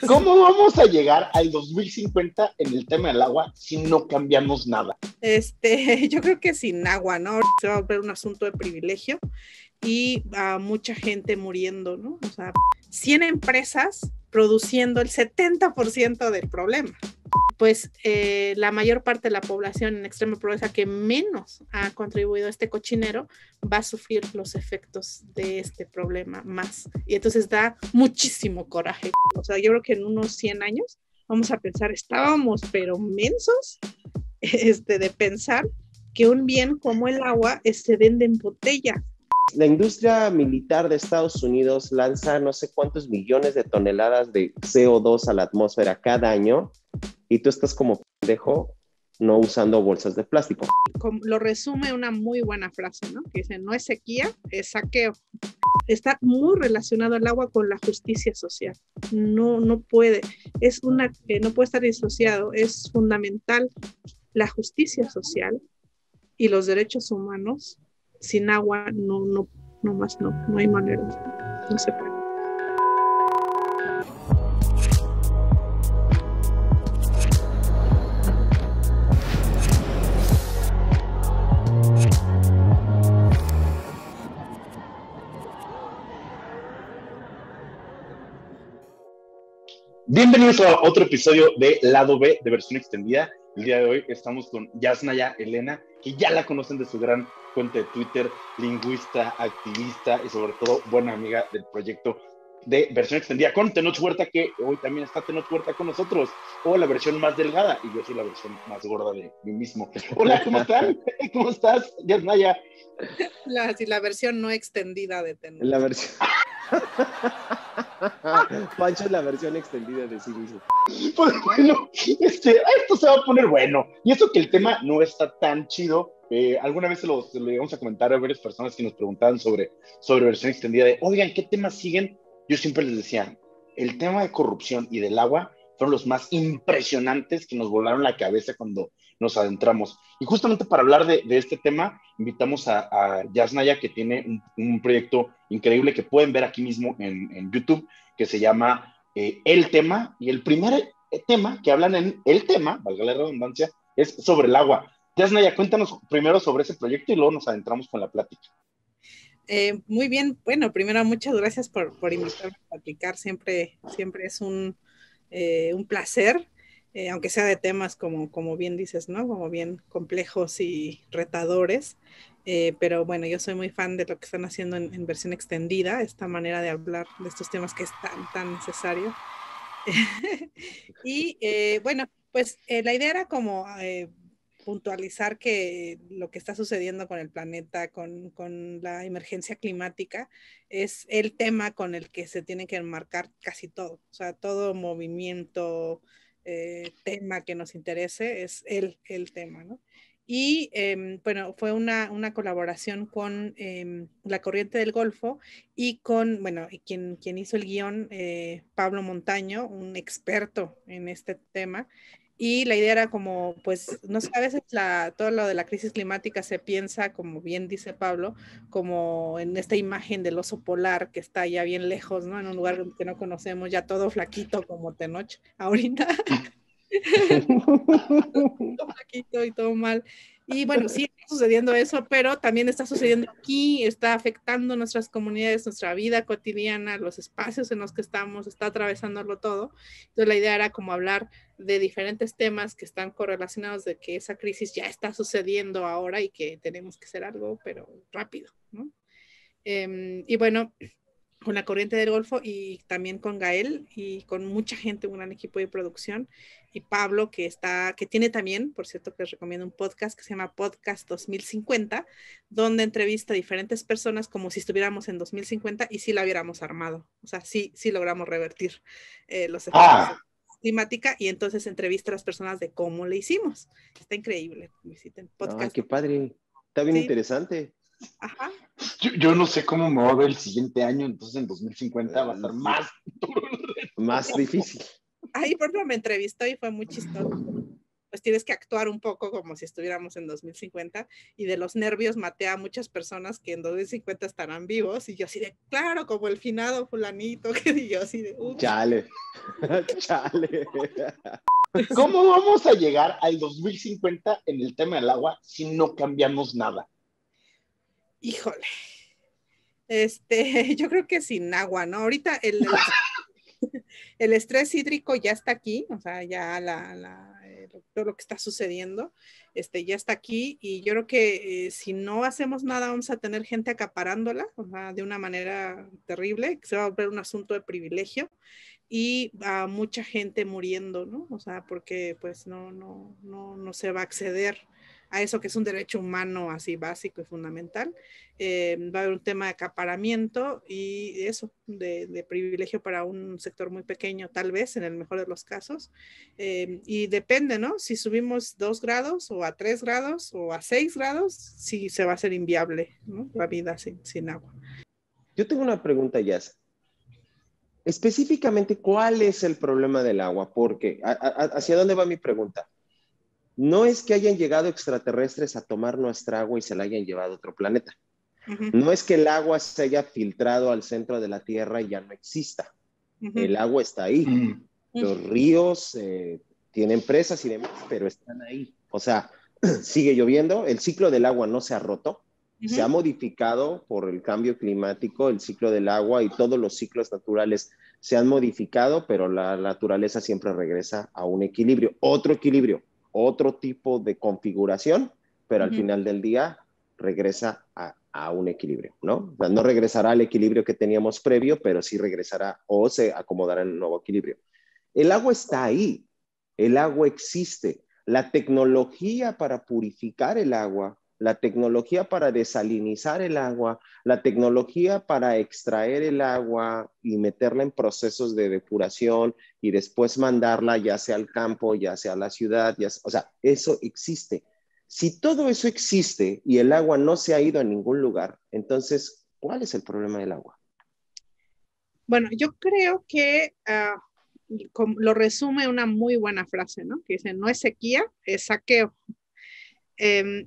¿Cómo vamos a llegar al 2050 en el tema del agua si no cambiamos nada? Yo creo que sin agua, ¿no? Se va a volver un asunto de privilegio y a mucha gente muriendo, ¿no? O sea, 100 empresas produciendo el 70% del problema. Pues la mayor parte de la población en extrema pobreza que menos ha contribuido a este cochinero va a sufrir los efectos de este problema más. Y entonces da muchísimo coraje. O sea, yo creo que en unos 100 años vamos a pensar, estábamos pero mensos de pensar que un bien como el agua se vende en botella. La industria militar de Estados Unidos lanza no sé cuántos millones de toneladas de CO2 a la atmósfera cada año y tú estás como pendejo no usando bolsas de plástico. Lo resume una muy buena frase, ¿no? Que dice, no es sequía, es saqueo. Está muy relacionado el agua con la justicia social. No puede, no puede estar disociado. Es fundamental la justicia social y los derechos humanos. Sin agua no hay manera, no se puede. Bienvenidos a otro episodio de Lado B de versión extendida. El día de hoy estamos con Yasnaya Elena, que ya la conocen de su gran cuenta de Twitter, lingüista, activista y sobre todo buena amiga del proyecto de versión extendida con Tenoch Huerta, que hoy también está Tenoch Huerta con nosotros, o la versión más delgada, y yo soy la versión más gorda de mí mismo. Hola, ¿cómo están? ¿Cómo estás, Yasnaya? La versión no extendida de Tenoch. La versión... Pancho es la versión extendida de sí mismo. Pues bueno, esto se va a poner bueno. Y eso que el tema no está tan chido. Alguna vez se lo llegamos a comentar a varias personas que nos preguntaban sobre versión extendida de, oigan, ¿qué temas siguen? Yo siempre les decía, el tema de corrupción y del agua fueron los más impresionantes que nos volaron la cabeza cuando nos adentramos. Y justamente para hablar de este tema, invitamos a Yasnaya, que tiene un proyecto increíble que pueden ver aquí mismo en YouTube, que se llama El Tema, y el primer tema que hablan en El Tema, valga la redundancia, es sobre el agua. Yasnaya, cuéntanos primero sobre ese proyecto y luego nos adentramos con la plática. Muy bien, bueno, primero muchas gracias por invitarme a platicar, siempre es un placer, aunque sea de temas como bien dices, ¿no? Como bien complejos y retadores, pero bueno, yo soy muy fan de lo que están haciendo en versión extendida, esta manera de hablar de estos temas que es tan necesario. Y bueno, pues la idea era como puntualizar que lo que está sucediendo con el planeta, con la emergencia climática, es el tema con el que se tiene que enmarcar casi todo. O sea, todo movimiento, tema que nos interese es el tema, ¿no? Y bueno, fue una colaboración con la Corriente del Golfo y con, bueno, quien hizo el guión, Pablo Montaño, un experto en este tema. Y la idea era como, pues, no sé, a veces todo lo de la crisis climática se piensa, como bien dice Pablo, como en esta imagen del oso polar que está ya bien lejos, ¿no? En un lugar que no conocemos, ya todo flaquito como Tenoch ahorita. Todo flaquito y todo mal. Y bueno, sí está sucediendo eso, pero también está sucediendo aquí, está afectando nuestras comunidades, nuestra vida cotidiana, los espacios en los que estamos, está atravesándolo todo. Entonces la idea era como hablar de diferentes temas que están correlacionados de que esa crisis ya está sucediendo ahora y que tenemos que hacer algo, pero rápido, ¿no? Y bueno, con la Corriente del Golfo y también con Gael y con mucha gente, un gran equipo de producción, y Pablo que tiene también, por cierto, que les recomiendo un podcast que se llama Podcast 2050, donde entrevista a diferentes personas como si estuviéramos en 2050 y si la hubiéramos armado, o sea, sí logramos revertir los efectos climática, y entonces entrevista a las personas de cómo le hicimos. Está increíble, visiten podcast. Ay, qué padre, está bien interesante. Ajá. Yo no sé cómo me va a ver el siguiente año, entonces en 2050 va a estar más difícil. Ahí, por ejemplo, me entrevistó y fue muy chistoso. pues tienes que actuar un poco como si estuviéramos en 2050, y de los nervios maté a muchas personas que en 2050 estarán vivos, y yo así de, claro, como el finado fulanito, que yo así de, ups. Chale, chale. ¿Cómo vamos a llegar al 2050 en el tema del agua si no cambiamos nada? Híjole, yo creo que sin agua, ¿no? Ahorita el estrés hídrico ya está aquí, o sea, ya todo lo que está sucediendo, ya está aquí, y yo creo que si no hacemos nada vamos a tener gente acaparándola, o sea, de una manera terrible, que se va a volver un asunto de privilegio, y a mucha gente muriendo, ¿no? O sea, porque pues no se va a acceder a eso que es un derecho humano así básico y fundamental. Va a haber un tema de acaparamiento y eso, de privilegio para un sector muy pequeño, tal vez, en el mejor de los casos. Y depende, ¿no? Si subimos 2 grados o a 3 grados o a 6 grados, sí se va a hacer inviable, ¿no? La vida sin agua. Yo tengo una pregunta, Jazz. Específicamente, ¿cuál es el problema del agua? Porque, ¿hacia dónde va mi pregunta? No es que hayan llegado extraterrestres a tomar nuestra agua y se la hayan llevado a otro planeta. Uh-huh. No es que el agua se haya filtrado al centro de la Tierra y ya no exista. Uh-huh. El agua está ahí. Uh-huh. Los ríos tienen presas y demás, pero están ahí. O sea, sigue lloviendo, el ciclo del agua no se ha roto. Uh-huh. Se ha modificado por el cambio climático, el ciclo del agua y todos los ciclos naturales se han modificado, pero la naturaleza siempre regresa a un equilibrio, otro tipo de configuración, pero al final del día regresa a un equilibrio, ¿no? O sea, no regresará al equilibrio que teníamos previo, pero sí regresará o se acomodará en un nuevo equilibrio. El agua está ahí, el agua existe. La tecnología para purificar el agua, la tecnología para desalinizar el agua, la tecnología para extraer el agua y meterla en procesos de depuración y después mandarla ya sea al campo, ya sea a la ciudad, o sea, eso existe. Si todo eso existe y el agua no se ha ido a ningún lugar, entonces, ¿cuál es el problema del agua? Bueno, yo creo que lo resume una muy buena frase, ¿no? Que dice, no es sequía, es saqueo.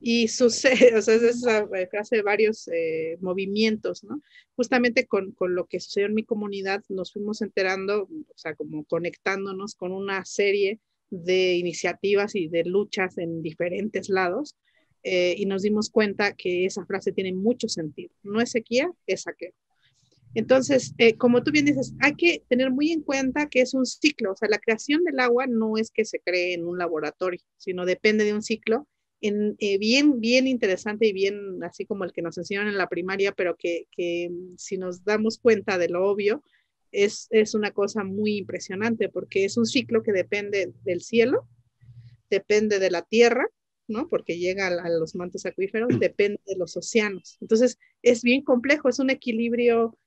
Y sucede, o sea, es esa frase de varios movimientos, ¿no? Justamente con lo que sucedió en mi comunidad, nos fuimos enterando, o sea, como conectándonos con una serie de iniciativas y de luchas en diferentes lados, y nos dimos cuenta que esa frase tiene mucho sentido. No es sequía, es saqueo. Entonces, como tú bien dices, hay que tener muy en cuenta que es un ciclo, o sea, la creación del agua no es que se cree en un laboratorio, sino depende de un ciclo bien interesante y bien así como el que nos enseñaron en la primaria, pero que si nos damos cuenta de lo obvio, es una cosa muy impresionante, porque es un ciclo que depende del cielo, depende de la tierra, ¿no? Porque llega a los mantos acuíferos, depende de los océanos. Entonces, es bien complejo, es un equilibrio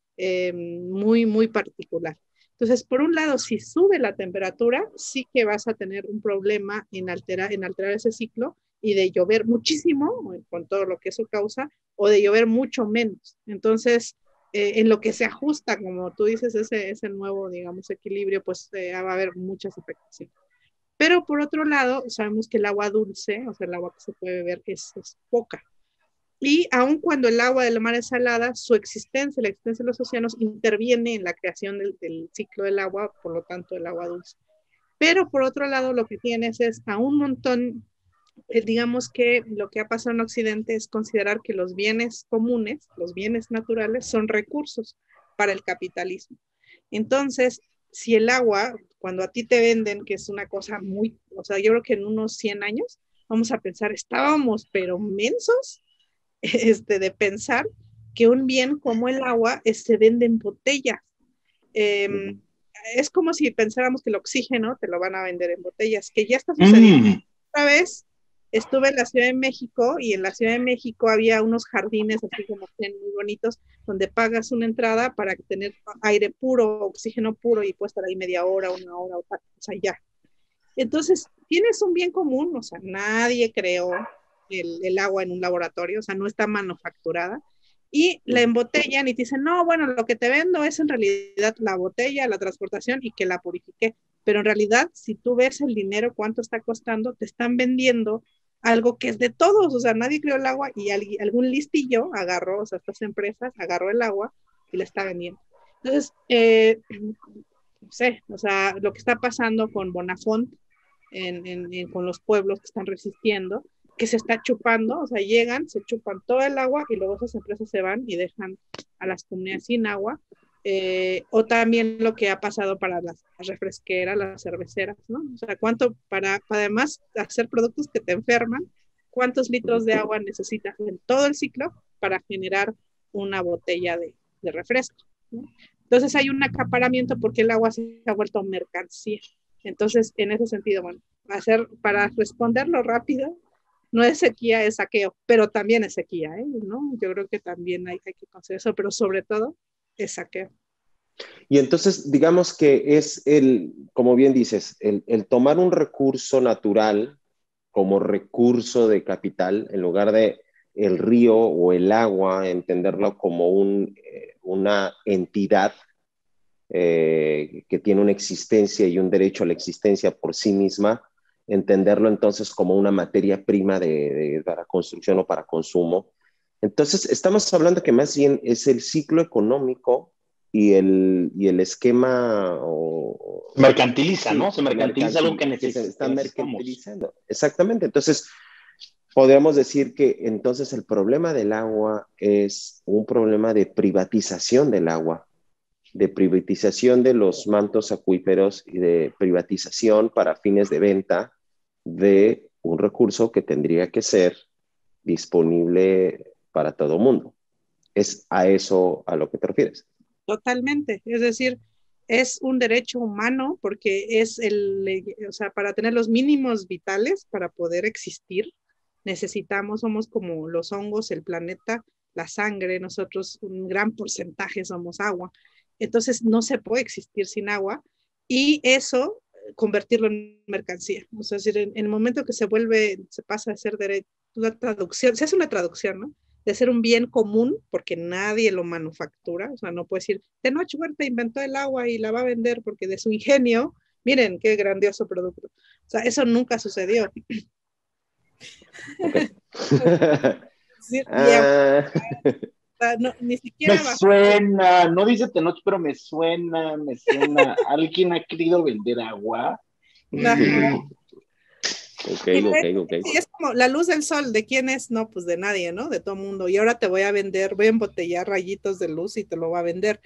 muy, muy particular. Entonces, por un lado, si sube la temperatura, sí que vas a tener un problema en alterar ese ciclo, y de llover muchísimo, con todo lo que eso causa, o de llover mucho menos. Entonces, en lo que se ajusta, como tú dices, ese nuevo, digamos, equilibrio, pues va a haber muchas afectaciones. Pero por otro lado, sabemos que el agua dulce, o sea, el agua que se puede beber, es poca. Y aun cuando el agua del mar es salada, su existencia, la existencia de los océanos, interviene en la creación del ciclo del agua, por lo tanto, el agua dulce. Pero por otro lado, lo que tienes es a un montón, digamos que lo que ha pasado en Occidente es considerar que los bienes comunes, los bienes naturales, son recursos para el capitalismo. Entonces, si el agua, cuando a ti te venden, que es una cosa muy, o sea, yo creo que en unos 100 años vamos a pensar, estábamos pero mensos de pensar que un bien como el agua se vende en botellas. Es como si pensáramos que el oxígeno te lo van a vender en botellas, que ya está sucediendo. Otra vez estuve en la Ciudad de México, y en la Ciudad de México había unos jardines así como muy bonitos, donde pagas una entrada para tener aire puro, oxígeno puro, y puedes estar ahí media hora, una hora, o sea, ya. Entonces, tienes un bien común, o sea, nadie creó el agua en un laboratorio, o sea, no está manufacturada, y la embotellan y te dicen, no, bueno, lo que te vendo es en realidad la botella, la transportación y que la purifiqué. pero en realidad, si tú ves el dinero, cuánto está costando, te están vendiendo algo que es de todos, o sea, nadie creó el agua y algún listillo agarró, o sea, estas empresas agarró el agua y la está vendiendo. Entonces, no sé, o sea, lo que está pasando con Bonafont, con los pueblos que están resistiendo, que se está chupando, o sea, llegan, se chupan todo el agua y luego esas empresas se van y dejan a las comunidades sin agua. O también lo que ha pasado para las refresqueras, las cerveceras, ¿no? O sea, cuánto para además hacer productos que te enferman, cuántos litros de agua necesitas en todo el ciclo para generar una botella de refresco, ¿no? Entonces hay un acaparamiento porque el agua se ha vuelto mercancía. Entonces, en ese sentido, bueno, para responderlo rápido, no es sequía, es saqueo, pero también es sequía, ¿no? Yo creo que también hay que considerar eso, pero sobre todo es saqueo. Y entonces, digamos que es como bien dices, el tomar un recurso natural como recurso de capital, en lugar de el río o el agua, entenderlo como una entidad que tiene una existencia y un derecho a la existencia por sí misma, entenderlo entonces como una materia prima para construcción o para consumo. Entonces, estamos hablando que más bien es el ciclo económico y el esquema mercantiliza, ¿no? Se mercantiliza algo que se está necesitamos. mercantilizando. Exactamente. Entonces, podríamos decir que entonces el problema del agua es un problema de privatización del agua, de privatización de los mantos acuíferos y de privatización para fines de venta de un recurso que tendría que ser disponible para todo el mundo. ¿Es a eso a lo que te refieres? Totalmente, es decir, es un derecho humano porque o sea, para tener los mínimos vitales, para poder existir, somos como los hongos, el planeta, la sangre, nosotros un gran porcentaje somos agua. Entonces no se puede existir sin agua y eso convertirlo en mercancía. O sea, es decir, en el momento que se pasa a ser una traducción, se hace una traducción, ¿no? De ser un bien común, porque nadie lo manufactura, o sea, no puede decir, Tenoch Huerta inventó el agua y la va a vender porque de su ingenio, miren qué grandioso producto. O sea, eso nunca sucedió. Okay. Sí, no, ni Me siquiera suena, no dice Tenoch, pero me suena. ¿Alguien ha querido vender agua? Ok. Sí, es como la luz del sol, ¿de quién es? No, pues de nadie, ¿no? De todo mundo. Y ahora te voy a embotellar rayitos de luz y te lo va a vender.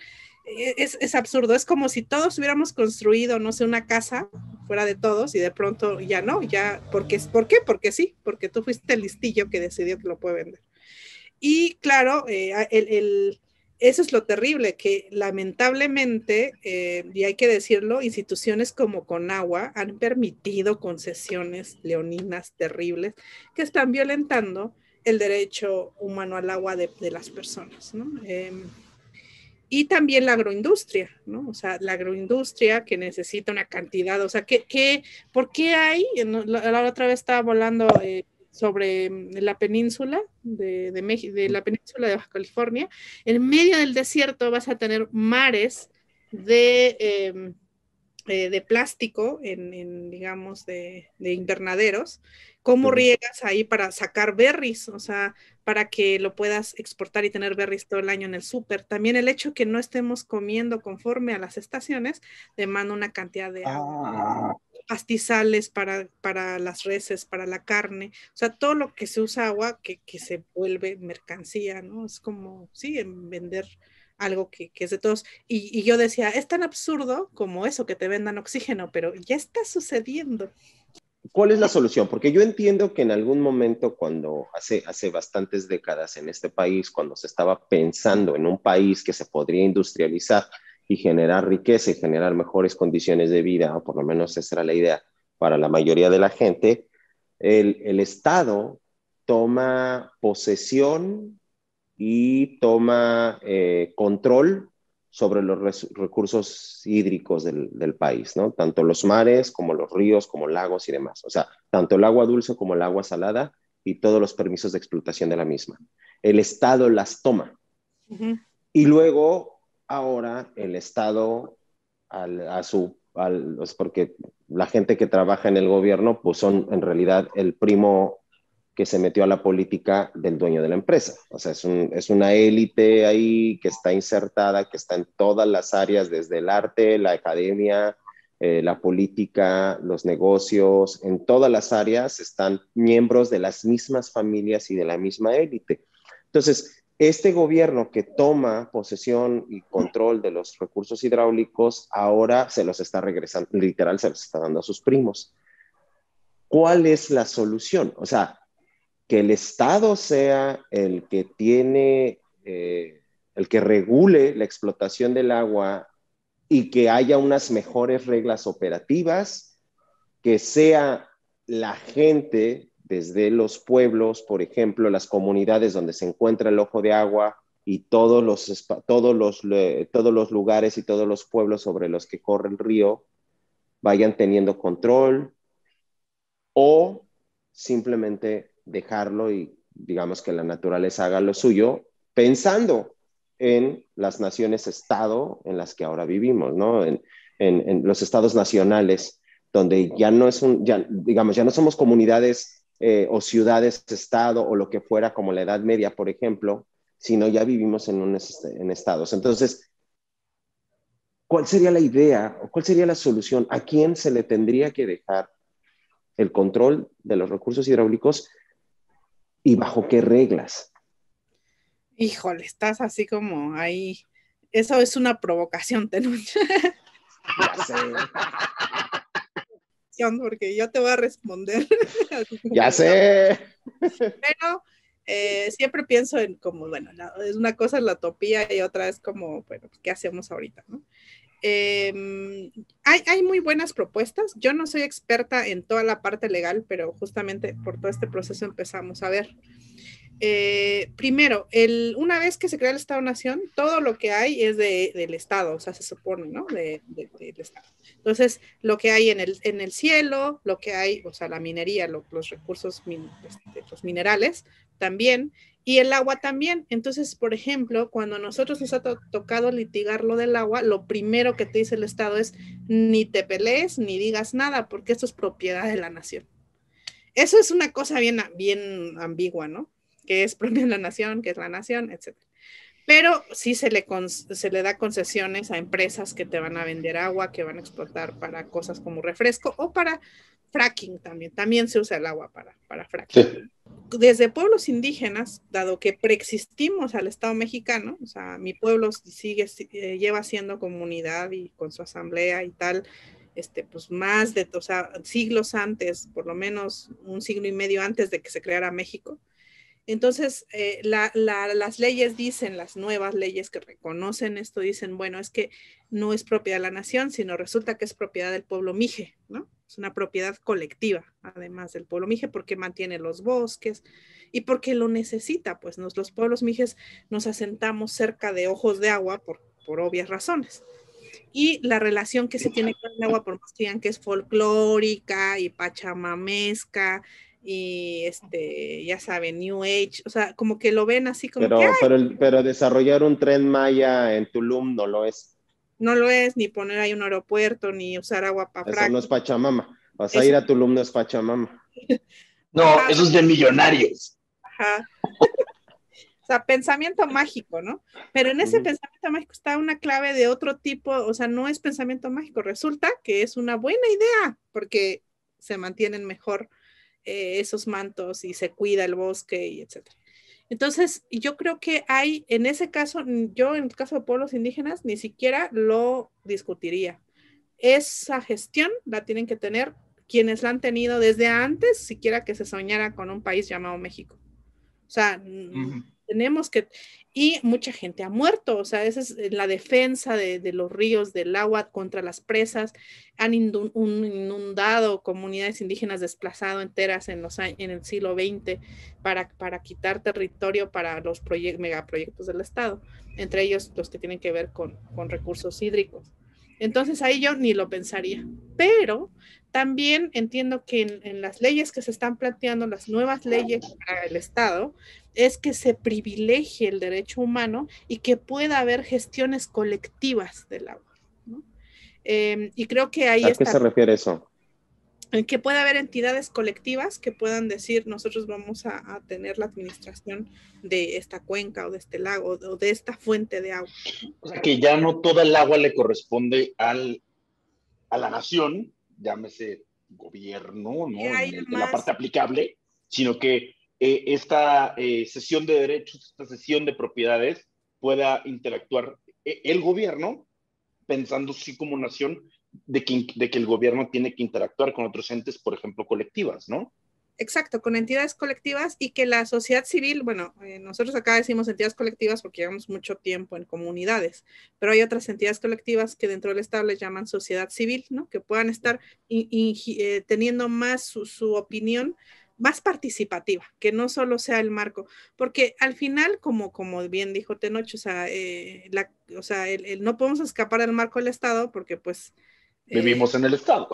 Es absurdo, es como si todos hubiéramos construido, no sé, una casa fuera de todos y de pronto ya no, ¿por qué? Porque sí, porque tú fuiste el listillo que decidió que lo puede vender. Y claro, eso es lo terrible, que lamentablemente, y hay que decirlo, instituciones como Conagua han permitido concesiones leoninas terribles que están violentando el derecho humano al agua de las personas, ¿no? Y también la agroindustria, ¿no? O sea, la agroindustria que necesita una cantidad, o sea, ¿por qué hay? La otra vez estaba volando sobre la península de México, de la península de Baja California, en medio del desierto vas a tener mares de plástico digamos, de invernaderos. ¿Cómo riegas ahí para sacar berries? O sea, para que lo puedas exportar y tener berries todo el año en el súper. También el hecho que no estemos comiendo conforme a las estaciones demanda una cantidad de agua. Pastizales para las reses, para la carne, o sea, todo lo que se usa agua que se vuelve mercancía, ¿no? Es como, sí, en vender algo que es de todos. Y yo decía, es tan absurdo como eso, que te vendan oxígeno, pero ya está sucediendo. ¿Cuál es la solución? Porque yo entiendo que en algún momento, cuando hace bastantes décadas en este país, cuando se estaba pensando en un país que se podría industrializar y generar riqueza y generar mejores condiciones de vida, o por lo menos esa era la idea para la mayoría de la gente, el Estado toma posesión y toma control sobre los recursos hídricos del país, ¿no? Tanto los mares como los ríos, como lagos y demás. O sea, tanto el agua dulce como el agua salada y todos los permisos de explotación de la misma. El Estado las toma. Y luego, ahora, el Estado, a su porque la gente que trabaja en el gobierno, pues son en realidad el primo que se metió a la política del dueño de la empresa. O sea, es una élite ahí que está insertada, que está en todas las áreas, desde el arte, la academia, la política, los negocios, en todas las áreas están miembros de las mismas familias y de la misma élite. Entonces, este gobierno que toma posesión y control de los recursos hidráulicos, ahora se los está regresando, literal, se los está dando a sus primos. ¿Cuál es la solución? O sea, que el Estado sea el que tiene, el que regule la explotación del agua y que haya unas mejores reglas operativas, que sea la gente desde los pueblos, por ejemplo, las comunidades donde se encuentra el ojo de agua y todos los lugares y todos los pueblos sobre los que corre el río vayan teniendo control, o simplemente dejarlo y digamos que la naturaleza haga lo suyo, pensando en las naciones-estado en las que ahora vivimos, ¿no? En los estados nacionales, donde ya no es digamos, ya no somos comunidades o ciudades-estado o lo que fuera como la Edad Media, por ejemplo, sino ya vivimos en estados. Entonces, ¿cuál sería la idea o cuál sería la solución? ¿A quién se le tendría que dejar el control de los recursos hidráulicos y bajo qué reglas? Híjole, estás así como ahí. Eso es una provocación, Tenuch. Ya sé. Porque yo te voy a responder. Ya sé. Pero siempre pienso en como, bueno, es una cosa es la utopía y otra es como, bueno, ¿qué hacemos ahorita, no? Hay muy buenas propuestas. Yo no soy experta en toda la parte legal, pero justamente por todo este proceso empezamos a ver. Primero, una vez que se crea el Estado-Nación, todo lo que hay es del Estado, o sea, se supone, ¿no? Del Estado. Entonces, lo que hay en el cielo, lo que hay, o sea, la minería, los recursos, los minerales también, y el agua también. Entonces, por ejemplo, cuando nosotros nos ha tocado litigar lo del agua, lo primero que te dice el Estado es ni te pelees ni digas nada, porque esto es propiedad de la nación. Eso es una cosa bien ambigua, ¿no? Que es propia de la nación, que es la nación, etc. Pero sí se le da concesiones a empresas que te van a vender agua, que van a explotar para cosas como refresco o para fracking también. También se usa el agua para fracking. Sí. Desde pueblos indígenas, dado que preexistimos al Estado mexicano, o sea, mi pueblo lleva siendo comunidad y con su asamblea y tal, pues más de, o sea, siglos antes, por lo menos un siglo y medio antes de que se creara México. Entonces, las leyes dicen, las nuevas leyes que reconocen esto, dicen, bueno, es que no es propiedad de la nación, sino resulta que es propiedad del pueblo mije, ¿no? Es una propiedad colectiva, además del pueblo mije, porque mantiene los bosques y porque lo necesita, pues los pueblos mijes nos asentamos cerca de ojos de agua por obvias razones. Y la relación que se tiene con el agua, por más que digan que es folclórica y pachamamesca, y ya saben, New Age, o sea, como que lo ven así como pero desarrollar un tren Maya en Tulum no lo es. No lo es, ni poner ahí un aeropuerto, ni usar agua para fracking. Eso no es Pachamama. Vas a eso... ir a Tulum, no es Pachamama. No, ajá, eso es de millonarios. Ajá. O sea, pensamiento mágico, ¿no? Pero en ese pensamiento mágico está una clave de otro tipo, o sea, no es pensamiento mágico, resulta que es una buena idea, porque se mantienen mejor esos mantos y se cuida el bosque y etcétera. Entonces, yo creo que hay, en ese caso, yo en el caso de pueblos indígenas, ni siquiera lo discutiría. Esa gestión la tienen que tener quienes la han tenido desde antes, siquiera que se soñara con un país llamado México. O sea, tenemos que, y mucha gente ha muerto, o sea, esa es la defensa de los ríos, del agua contra las presas, han inundado comunidades indígenas, desplazado enteras en el siglo XX para quitar territorio para los megaproyectos del Estado, entre ellos los que tienen que ver con recursos hídricos. Entonces ahí yo ni lo pensaría, pero también entiendo que en las leyes que se están planteando, las nuevas leyes para el Estado, es que se privilegie el derecho humano y que pueda haber gestiones colectivas del agua, ¿no? Y creo que ahí ¿A qué se refiere eso? En que pueda haber entidades colectivas que puedan decir, nosotros vamos a tener la administración de esta cuenca o de este lago o de esta fuente de agua. O sea, que ya no toda el agua le corresponde a la nación, llámese gobierno, ¿no? En la parte aplicable, sino que esta cesión de derechos, esta cesión de propiedades pueda interactuar el gobierno, pensando sí como nación, de que el gobierno tiene que interactuar con otros entes, por ejemplo, colectivas, ¿no? Exacto, con entidades colectivas y que la sociedad civil, bueno, nosotros acá decimos entidades colectivas porque llevamos mucho tiempo en comunidades, pero hay otras entidades colectivas que dentro del Estado les llaman sociedad civil, ¿no? Que puedan estar teniendo más su opinión más participativa, que no solo sea el marco, porque al final, como bien dijo Tenoch, o sea, no podemos escapar del marco del Estado porque pues... Vivimos en el Estado.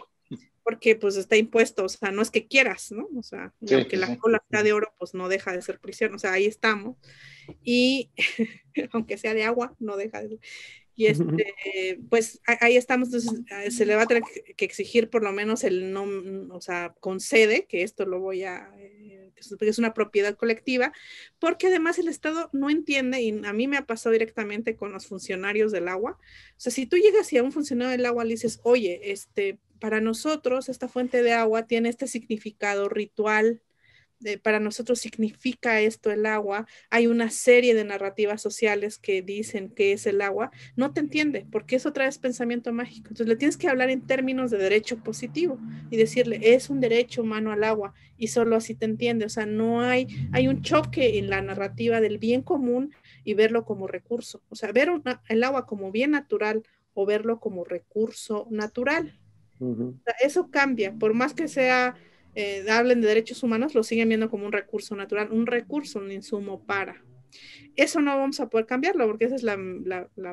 Porque pues está impuesto, o sea, no es que quieras, ¿no? O sea, y aunque la cola sea de oro, pues no deja de ser prisión, o sea, ahí estamos. Y aunque sea de agua, no deja de ser. Y pues ahí estamos, entonces se le va a tener que exigir por lo menos el no, o sea, concede que esto lo voy a, que es una propiedad colectiva, porque además el Estado no entiende, y a mí me ha pasado directamente con los funcionarios del agua, o sea, si tú llegas y a un funcionario del agua le dices, oye, para nosotros esta fuente de agua tiene este significado ritual, para nosotros significa esto el agua, hay una serie de narrativas sociales que dicen que es el agua, no te entiende, porque eso trae pensamiento mágico. Entonces le tienes que hablar en términos de derecho positivo y decirle, es un derecho humano al agua, y solo así te entiende. O sea, no hay un choque en la narrativa del bien común y verlo como recurso. O sea, ver el agua como bien natural o verlo como recurso natural. O sea, eso cambia, por más que sea hablen de derechos humanos, lo siguen viendo como un recurso natural, un recurso, un insumo para. Eso no vamos a poder cambiarlo, porque esa es la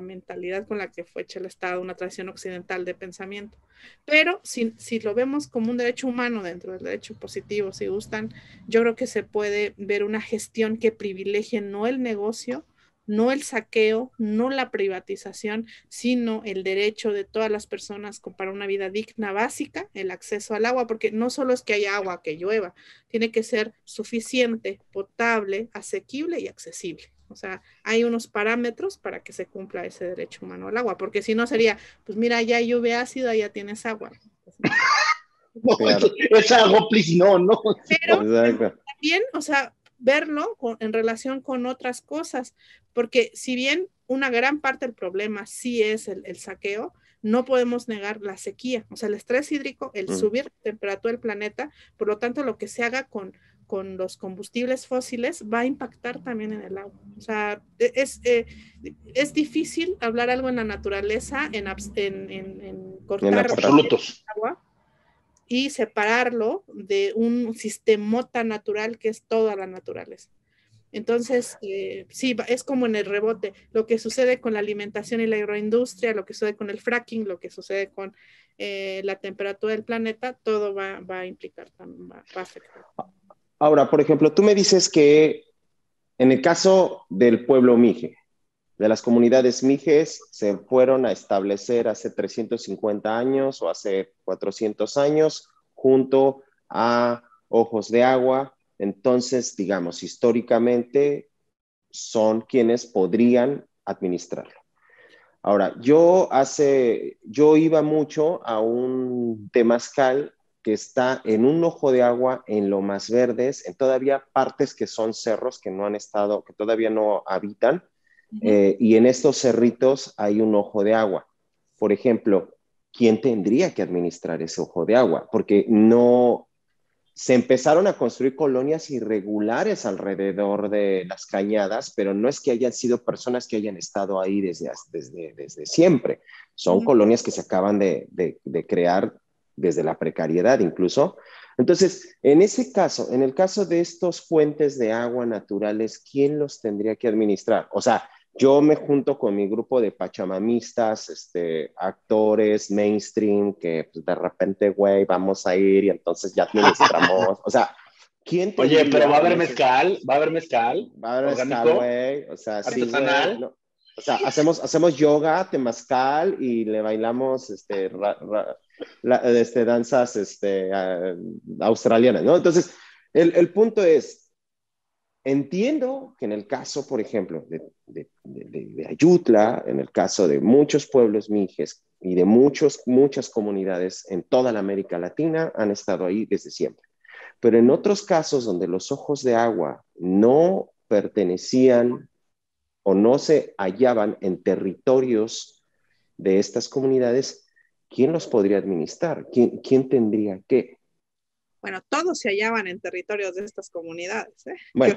mentalidad con la que fue hecho el Estado, una tradición occidental de pensamiento. Pero si lo vemos como un derecho humano dentro del derecho positivo, si gustan, yo creo que se puede ver una gestión que privilegie no el negocio, no el saqueo, no la privatización, sino el derecho de todas las personas para una vida digna, básica, el acceso al agua, porque no solo es que haya agua, que llueva, tiene que ser suficiente, potable, asequible y accesible. O sea, hay unos parámetros para que se cumpla ese derecho humano al agua, porque si no sería, pues mira, ya llueve ácida, ya tienes agua. No, claro. Es agua, please, no. Pero también, o sea, verlo en relación con otras cosas, porque si bien una gran parte del problema sí es el saqueo, no podemos negar la sequía, o sea, el estrés hídrico, el subir la temperatura del planeta, por lo tanto, lo que se haga con los combustibles fósiles va a impactar también en el agua. O sea, es difícil hablar algo en la naturaleza, en cortar absolutos agua, y separarlo de un sistemota natural que es toda la naturaleza. Entonces, sí, es como en el rebote, lo que sucede con la alimentación y la agroindustria, lo que sucede con el fracking, lo que sucede con la temperatura del planeta, todo va a implicar, va a afectar. Ahora, por ejemplo, tú me dices que en el caso del pueblo Mije, de las comunidades Mijes, se fueron a establecer hace 350 años o hace 400 años junto a Ojos de Agua. Entonces, digamos, históricamente son quienes podrían administrarlo. Ahora, yo iba mucho a un temazcal que está en un ojo de agua en Lomas Verdes, en todavía partes que son cerros que no han estado, que todavía no habitan, y en estos cerritos hay un ojo de agua. Por ejemplo, ¿quién tendría que administrar ese ojo de agua? Porque no se empezaron a construir colonias irregulares alrededor de las cañadas, pero no es que hayan sido personas que hayan estado ahí desde siempre. Son colonias que se acaban de crear desde la precariedad incluso. Entonces, en ese caso, en el caso de estos fuentes de agua naturales, ¿quién los tendría que administrar? O sea, yo me junto con mi grupo de pachamamistas, actores, mainstream, que pues, de repente, güey, vamos a ir y entonces ya administramos. O sea, ¿quién te Oye, pero va a haber mezcal, va a haber mezcal. Va a haber mezcal, güey. O sea, sí, güey. No. O sea, hacemos yoga, temazcal y le bailamos danzas australianas, ¿no? Entonces, el punto es, entiendo que en el caso, por ejemplo, de Ayutla, en el caso de muchos pueblos mijes y de muchas comunidades en toda la América Latina, han estado ahí desde siempre. Pero en otros casos donde los ojos de agua no pertenecían o no se hallaban en territorios de estas comunidades, ¿quién los podría administrar? ¿Quién tendría qué? Bueno, todos se hallaban en territorios de estas comunidades, ¿eh? Bueno,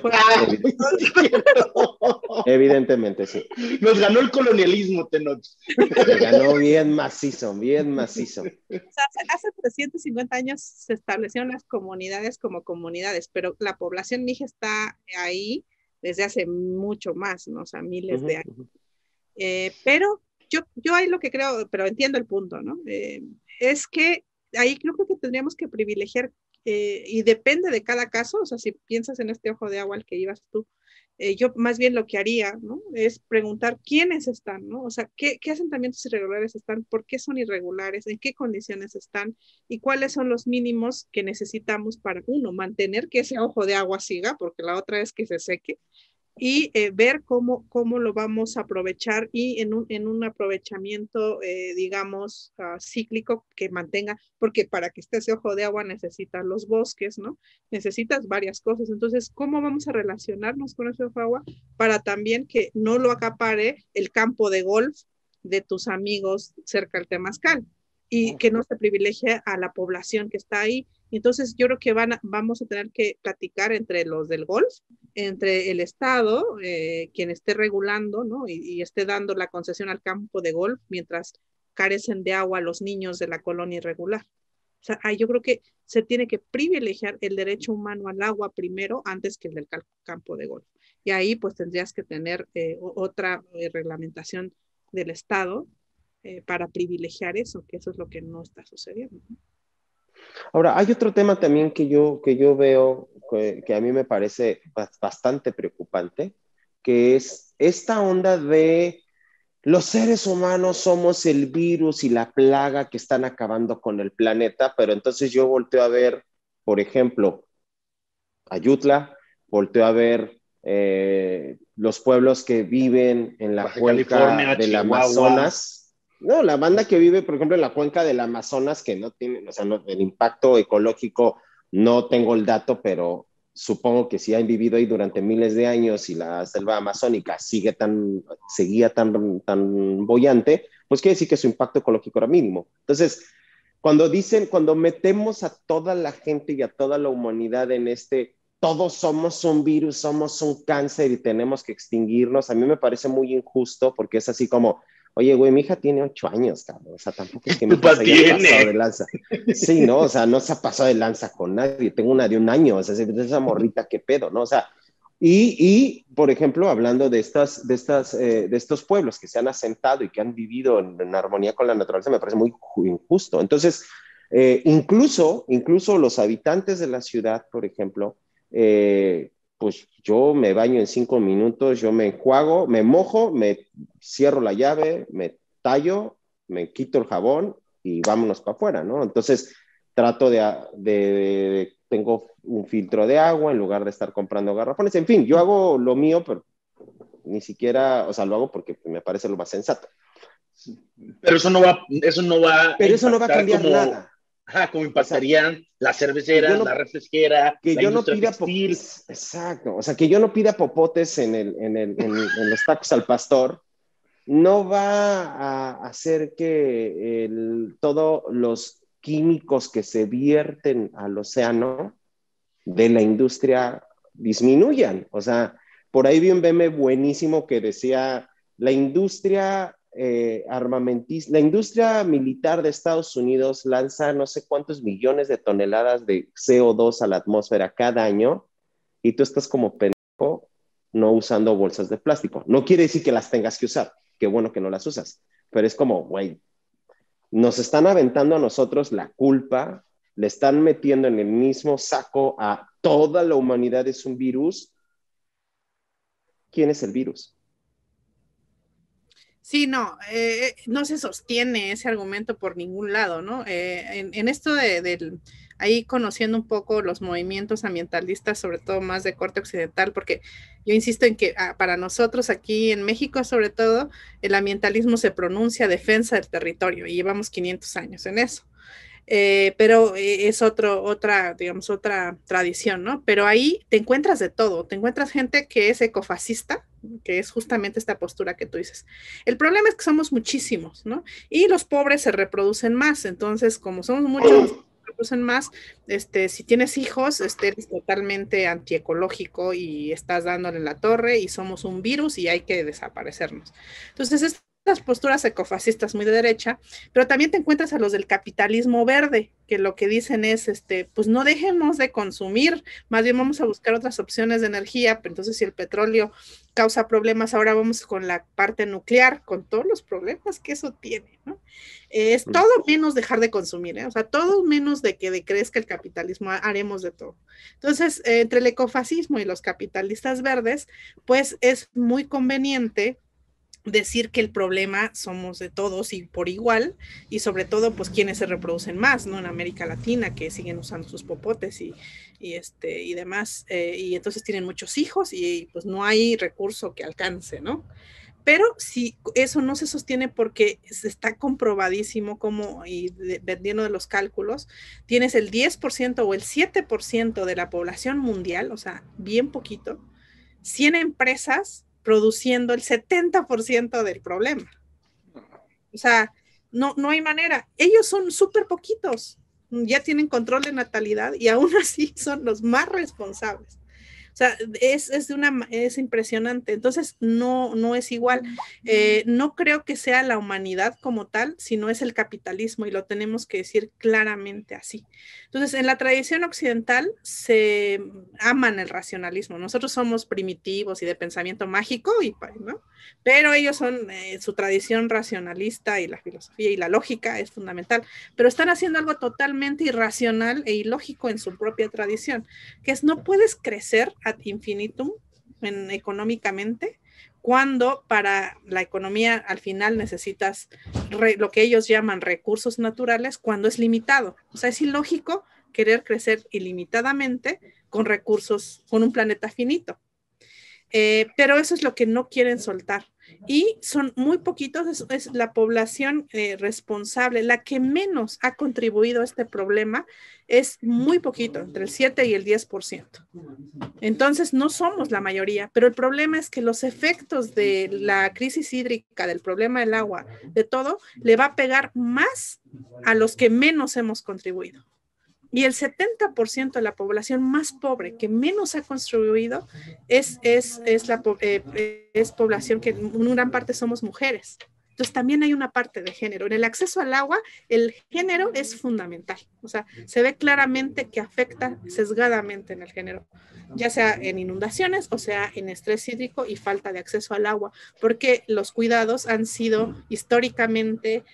evidentemente sí. Nos ganó el colonialismo, Tenoch. Me ganó bien macizo, bien macizo. O sea, hace 350 años se establecieron las comunidades como comunidades, pero la población mija está ahí desde hace mucho más, ¿no? O sea, miles de años. Pero yo ahí lo que creo, pero entiendo el punto, ¿no? Es que ahí creo que tendríamos que privilegiar, y depende de cada caso, o sea, si piensas en este ojo de agua al que ibas tú, yo más bien lo que haría, ¿no? Es preguntar quiénes están, ¿no? O sea, ¿qué asentamientos irregulares están? ¿Por qué son irregulares? ¿En qué condiciones están? ¿Y cuáles son los mínimos que necesitamos para, uno, mantener que ese ojo de agua siga, porque la otra es que se seque, y ver cómo lo vamos a aprovechar y en un aprovechamiento, digamos, cíclico que mantenga, porque para que esté ese ojo de agua necesitas los bosques, ¿no? Necesitas varias cosas. Entonces, ¿cómo vamos a relacionarnos con ese ojo de agua para también que no lo acapare el campo de golf de tus amigos cerca del Temazcal y que no se privilegie a la población que está ahí? Entonces, yo creo que vamos a tener que platicar entre los del golf, entre el Estado, quien esté regulando, ¿no? Y esté dando la concesión al campo de golf mientras carecen de agua los niños de la colonia irregular. O sea, yo creo que se tiene que privilegiar el derecho humano al agua primero antes que el del campo de golf. Y ahí pues tendrías que tener otra reglamentación del Estado para privilegiar eso, que eso es lo que no está sucediendo, ¿no? Ahora, hay otro tema también que yo veo que a mí me parece bastante preocupante, que es esta onda de los seres humanos somos el virus y la plaga que están acabando con el planeta, pero entonces yo volteo a ver, por ejemplo, Ayutla, volteo a ver los pueblos que viven en la Baja cuenca California, del Chihuahua. Amazonas. No, la banda que vive, por ejemplo, en la cuenca del Amazonas, que no tiene, o sea, el impacto ecológico, no tengo el dato, pero supongo que si han vivido ahí durante miles de años y la selva amazónica seguía tan boyante, pues quiere decir que su impacto ecológico era mínimo. Entonces, cuando metemos a toda la gente y a toda la humanidad en todos somos un virus, somos un cáncer y tenemos que extinguirnos, a mí me parece muy injusto porque es así como, oye, güey, mi hija tiene 8 años, cabrón. O sea, tampoco es que mi hija se haya pasado de lanza. Sí, ¿no? O sea, no se ha pasado de lanza con nadie. Tengo una de 1 año, o sea, esa morrita, qué pedo, ¿no? O sea, por ejemplo, hablando de estos pueblos que se han asentado y que han vivido en armonía con la naturaleza, me parece muy injusto. Entonces, incluso los habitantes de la ciudad, por ejemplo, pues yo me baño en 5 minutos, yo me enjuago, me mojo, me cierro la llave, me tallo, me quito el jabón y vámonos para afuera, ¿no? Entonces trato tengo un filtro de agua en lugar de estar comprando garrafones, en fin, yo hago lo mío, pero ni siquiera, o sea, lo hago porque me parece lo más sensato. Pero eso no va pero eso no va a cambiar nada. Ajá, como impactarían las cerveceras, la refresquera, la industria textil. Exacto, o sea, que yo no pida popotes en los tacos al pastor, no va a hacer que todos los químicos que se vierten al océano de la industria disminuyan. O sea, por ahí vi un meme buenísimo que decía, la industria armamentista, la industria militar de Estados Unidos lanza no sé cuántos millones de toneladas de CO2 a la atmósfera cada año y tú estás como pendejo no usando bolsas de plástico. No quiere decir que las tengas que usar, qué bueno que no las usas, pero es como, güey, nos están aventando a nosotros la culpa, le están metiendo en el mismo saco a toda la humanidad, es un virus. ¿Quién es el virus? Sí, no, no se sostiene ese argumento por ningún lado, ¿no? En esto ahí conociendo un poco los movimientos ambientalistas, sobre todo más de corte occidental, porque yo insisto en que para nosotros aquí en México, sobre todo, el ambientalismo se pronuncia defensa del territorio y llevamos 500 años en eso. Pero es digamos, otra tradición, ¿no? Pero ahí te encuentras de todo, te encuentras gente que es ecofascista, que es justamente esta postura que tú dices. El problema es que somos muchísimos, ¿no? Y los pobres se reproducen más, entonces, como somos muchos, se reproducen más, si tienes hijos, eres totalmente antiecológico y estás dándole la torre y somos un virus y hay que desaparecernos. Entonces, estas posturas ecofascistas muy de derecha, pero también te encuentras a los del capitalismo verde, que lo que dicen es, pues no dejemos de consumir, más bien vamos a buscar otras opciones de energía, pero entonces si el petróleo causa problemas, ahora vamos con la parte nuclear, con todos los problemas que eso tiene, ¿no? Es todo menos dejar de consumir, ¿eh? O sea, todo menos de que decrezca el capitalismo, haremos de todo. Entonces, entre el ecofascismo y los capitalistas verdes, pues es muy conveniente decir que el problema somos de todos y por igual, y sobre todo pues quienes se reproducen más, ¿no? En América Latina, que siguen usando sus popotes y demás, y entonces tienen muchos hijos y pues no hay recurso que alcance, ¿no? Pero si eso no se sostiene porque está comprobadísimo como, y dependiendo de los cálculos, tienes el 10% o el 7% de la población mundial, o sea, bien poquito, 100 empresas produciendo el 70% del problema. O sea, no hay manera. Ellos son súper poquitos, ya tienen control de natalidad y aún así son los más responsables. O sea, es impresionante. Entonces, no es igual. No creo que sea la humanidad como tal, sino es el capitalismo y lo tenemos que decir claramente así. Entonces, en la tradición occidental se aman el racionalismo. Nosotros somos primitivos y de pensamiento mágico, ¿no? Pero ellos son, su tradición racionalista y la filosofía y la lógica es fundamental. Pero están haciendo algo totalmente irracional e ilógico en su propia tradición, que es no puedes crecer ad infinitum económicamente cuando para la economía al final necesitas lo que ellos llaman recursos naturales cuando es limitado. O sea, es ilógico querer crecer ilimitadamente con recursos, con un planeta finito. Pero eso es lo que no quieren soltar. Y son muy poquitos, es la población responsable, la que menos ha contribuido a este problema, es muy poquito, entre el 7 y el 10%. Entonces no somos la mayoría, pero el problema es que los efectos de la crisis hídrica, del problema del agua, de todo, le va a pegar más a los que menos hemos contribuido. Y el 70% de la población más pobre que menos ha contribuido es población que en gran parte somos mujeres. Entonces también hay una parte de género. En el acceso al agua, el género es fundamental. O sea, se ve claramente que afecta sesgadamente en el género, ya sea en inundaciones o sea en estrés hídrico y falta de acceso al agua, porque los cuidados han sido históricamente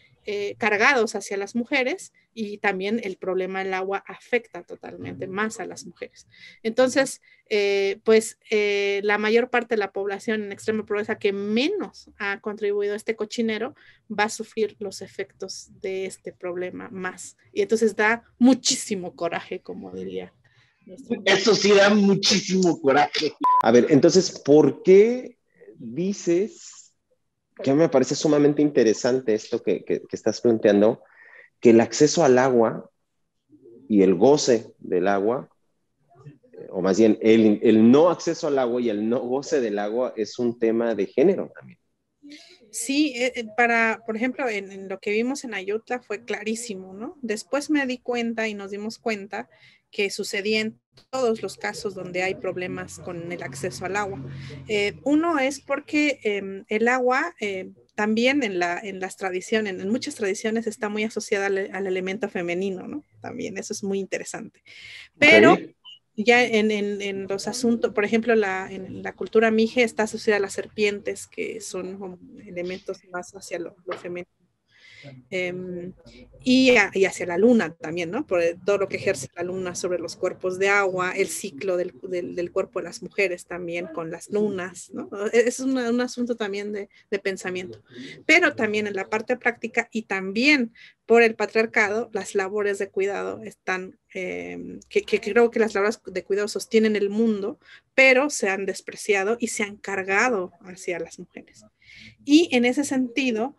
cargados hacia las mujeres y también el problema del agua afecta totalmente más a las mujeres. Entonces, la mayor parte de la población en extrema pobreza que menos ha contribuido a este cochinero va a sufrir los efectos de este problema más. Y entonces da muchísimo coraje, como diría. Eso sí da muchísimo coraje. A ver, entonces, ¿por qué dices, que me parece sumamente interesante esto que estás planteando, que el acceso al agua y el goce del agua, o más bien el no acceso al agua y el no goce del agua es un tema de género también? Sí, por ejemplo, en lo que vimos en Ayutla fue clarísimo, ¿no? Después me di cuenta y nos dimos cuenta que sucedía en todos los casos donde hay problemas con el acceso al agua. Uno es porque el agua también en las tradiciones, en muchas tradiciones está muy asociada al elemento femenino, ¿no? También eso es muy interesante. Pero ya en los asuntos, por ejemplo, en la cultura mije está asociada a las serpientes, que son elementos más hacia lo femenino. Y hacia la luna también, ¿no? Por todo lo que ejerce la luna sobre los cuerpos de agua, el ciclo del cuerpo de las mujeres también con las lunas, ¿no? Es un asunto también de pensamiento. Pero también en la parte práctica y también por el patriarcado, las labores de cuidado están, que creo que las labores de cuidado sostienen el mundo, pero se han despreciado y se han cargado hacia las mujeres. Y en ese sentido,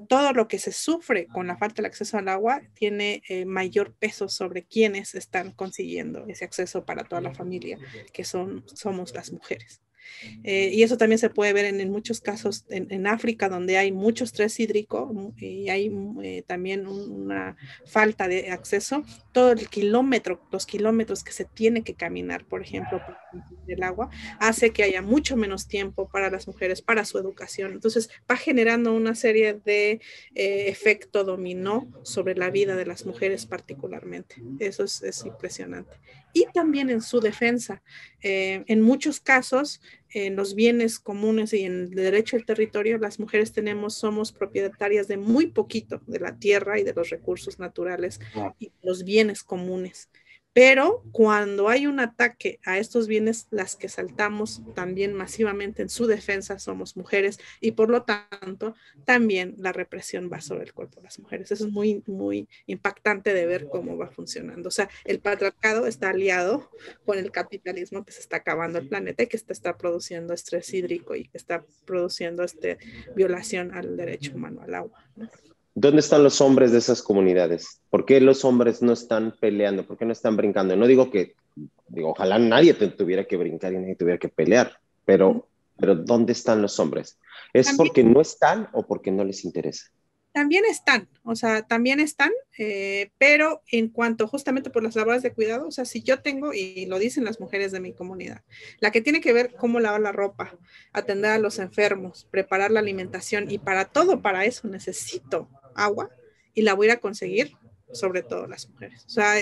todo lo que se sufre con la falta del acceso al agua tiene mayor peso sobre quienes están consiguiendo ese acceso para toda la familia, que somos las mujeres. Y eso también se puede ver en muchos casos en África, donde hay mucho estrés hídrico y hay también una falta de acceso. Todo el kilómetro, los kilómetros que se tiene que caminar, por ejemplo, para el agua, hace que haya mucho menos tiempo para las mujeres, para su educación. Entonces va generando una serie de efecto dominó sobre la vida de las mujeres particularmente. Eso es impresionante. Y también en su defensa. En muchos casos, en los bienes comunes y en el derecho al territorio, las mujeres somos propietarias de muy poquito de la tierra y de los recursos naturales y los bienes comunes. Pero cuando hay un ataque a estos bienes, las que saltamos también masivamente en su defensa somos mujeres y por lo tanto también la represión va sobre el cuerpo de las mujeres. Eso es muy, muy impactante de ver cómo va funcionando. O sea, el patriarcado está aliado con el capitalismo que se está acabando el planeta y que está produciendo estrés hídrico y que está produciendo violación al derecho humano al agua, ¿no? ¿Dónde están los hombres de esas comunidades? ¿Por qué los hombres no están peleando? ¿Por qué no están brincando? No digo ojalá nadie tuviera que brincar y nadie tuviera que pelear, pero ¿dónde están los hombres? ¿Es también, porque no están o porque no les interesa? También están, pero en cuanto justamente por las labores de cuidado, o sea, si yo tengo, y lo dicen las mujeres de mi comunidad, la que tiene que ver cómo lavar la ropa, atender a los enfermos, preparar la alimentación, y para eso necesito agua, y la voy a ir a conseguir, sobre todo las mujeres. O sea,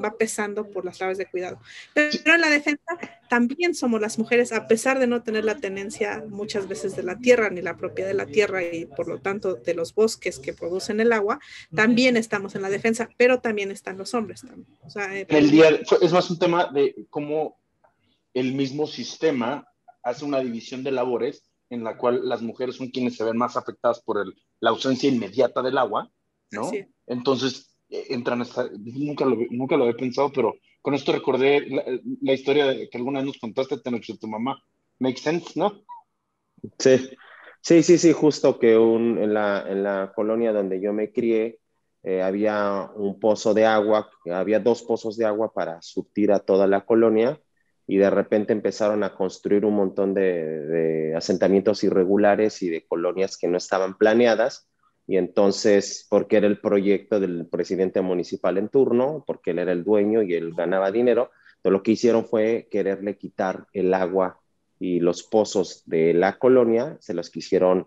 va pesando por las labores de cuidado. Pero en la defensa también somos las mujeres, a pesar de no tener la tenencia muchas veces de la tierra, ni la propiedad de la tierra, y por lo tanto de los bosques que producen el agua, también estamos en la defensa, pero también están los hombres también. O sea, es más un tema de cómo el mismo sistema hace una división de labores en la cual las mujeres son quienes se ven más afectadas por la ausencia inmediata del agua, ¿no? Sí. Entonces, entran nunca lo había pensado, pero con esto recordé la historia que alguna vez nos contaste, Tenoch, de tu mamá. Make sense, ¿no? Sí, justo que en la colonia donde yo me crié, había un pozo de agua, había 2 pozos de agua para surtir a toda la colonia, y de repente empezaron a construir un montón de asentamientos irregulares y de colonias que no estaban planeadas, y entonces, porque era el proyecto del presidente municipal en turno, porque él era el dueño y él ganaba dinero, entonces lo que hicieron fue quererle quitar el agua y los pozos de la colonia, se los quisieron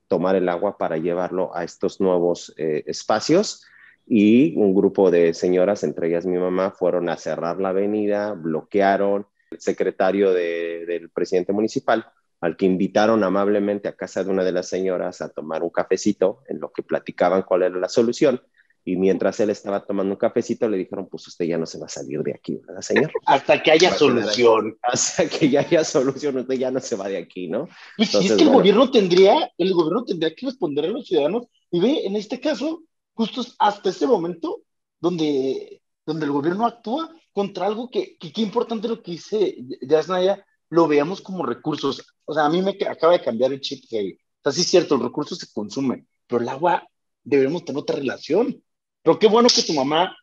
tomar el agua para llevarlo a estos nuevos espacios, y un grupo de señoras, entre ellas mi mamá, fueron a cerrar la avenida, bloquearon. El secretario del presidente municipal, al que invitaron amablemente a casa de una de las señoras a tomar un cafecito, en lo que platicaban cuál era la solución, y mientras él estaba tomando un cafecito le dijeron, pues usted ya no se va a salir de aquí, ¿verdad, señor? Hasta que haya solución. Hasta que ya haya solución, usted ya no se va de aquí, ¿no? Pues entonces, sí, es que bueno, el gobierno tendría que responder a los ciudadanos, y ve, en este caso, justo hasta ese momento donde el gobierno actúa contra algo que qué importante lo que dice Yasnaya, lo veamos como recursos. O sea, a mí me acaba de cambiar el chip. O sea, sí es cierto, el recurso se consume, pero el agua debemos tener otra relación. Pero qué bueno que tu mamá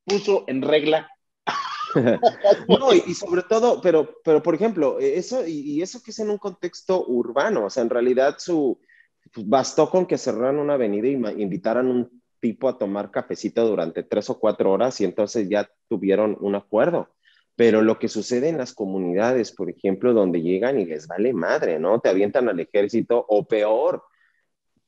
puso en regla. No, y sobre todo, pero por ejemplo, eso que es en un contexto urbano, o sea, en realidad bastó con que cerraran una avenida y invitaran un tipo a tomar cafecito durante 3 o 4 horas, y entonces ya tuvieron un acuerdo. Pero lo que sucede en las comunidades, por ejemplo, donde llegan y les vale madre, ¿no? Te avientan al ejército, o peor,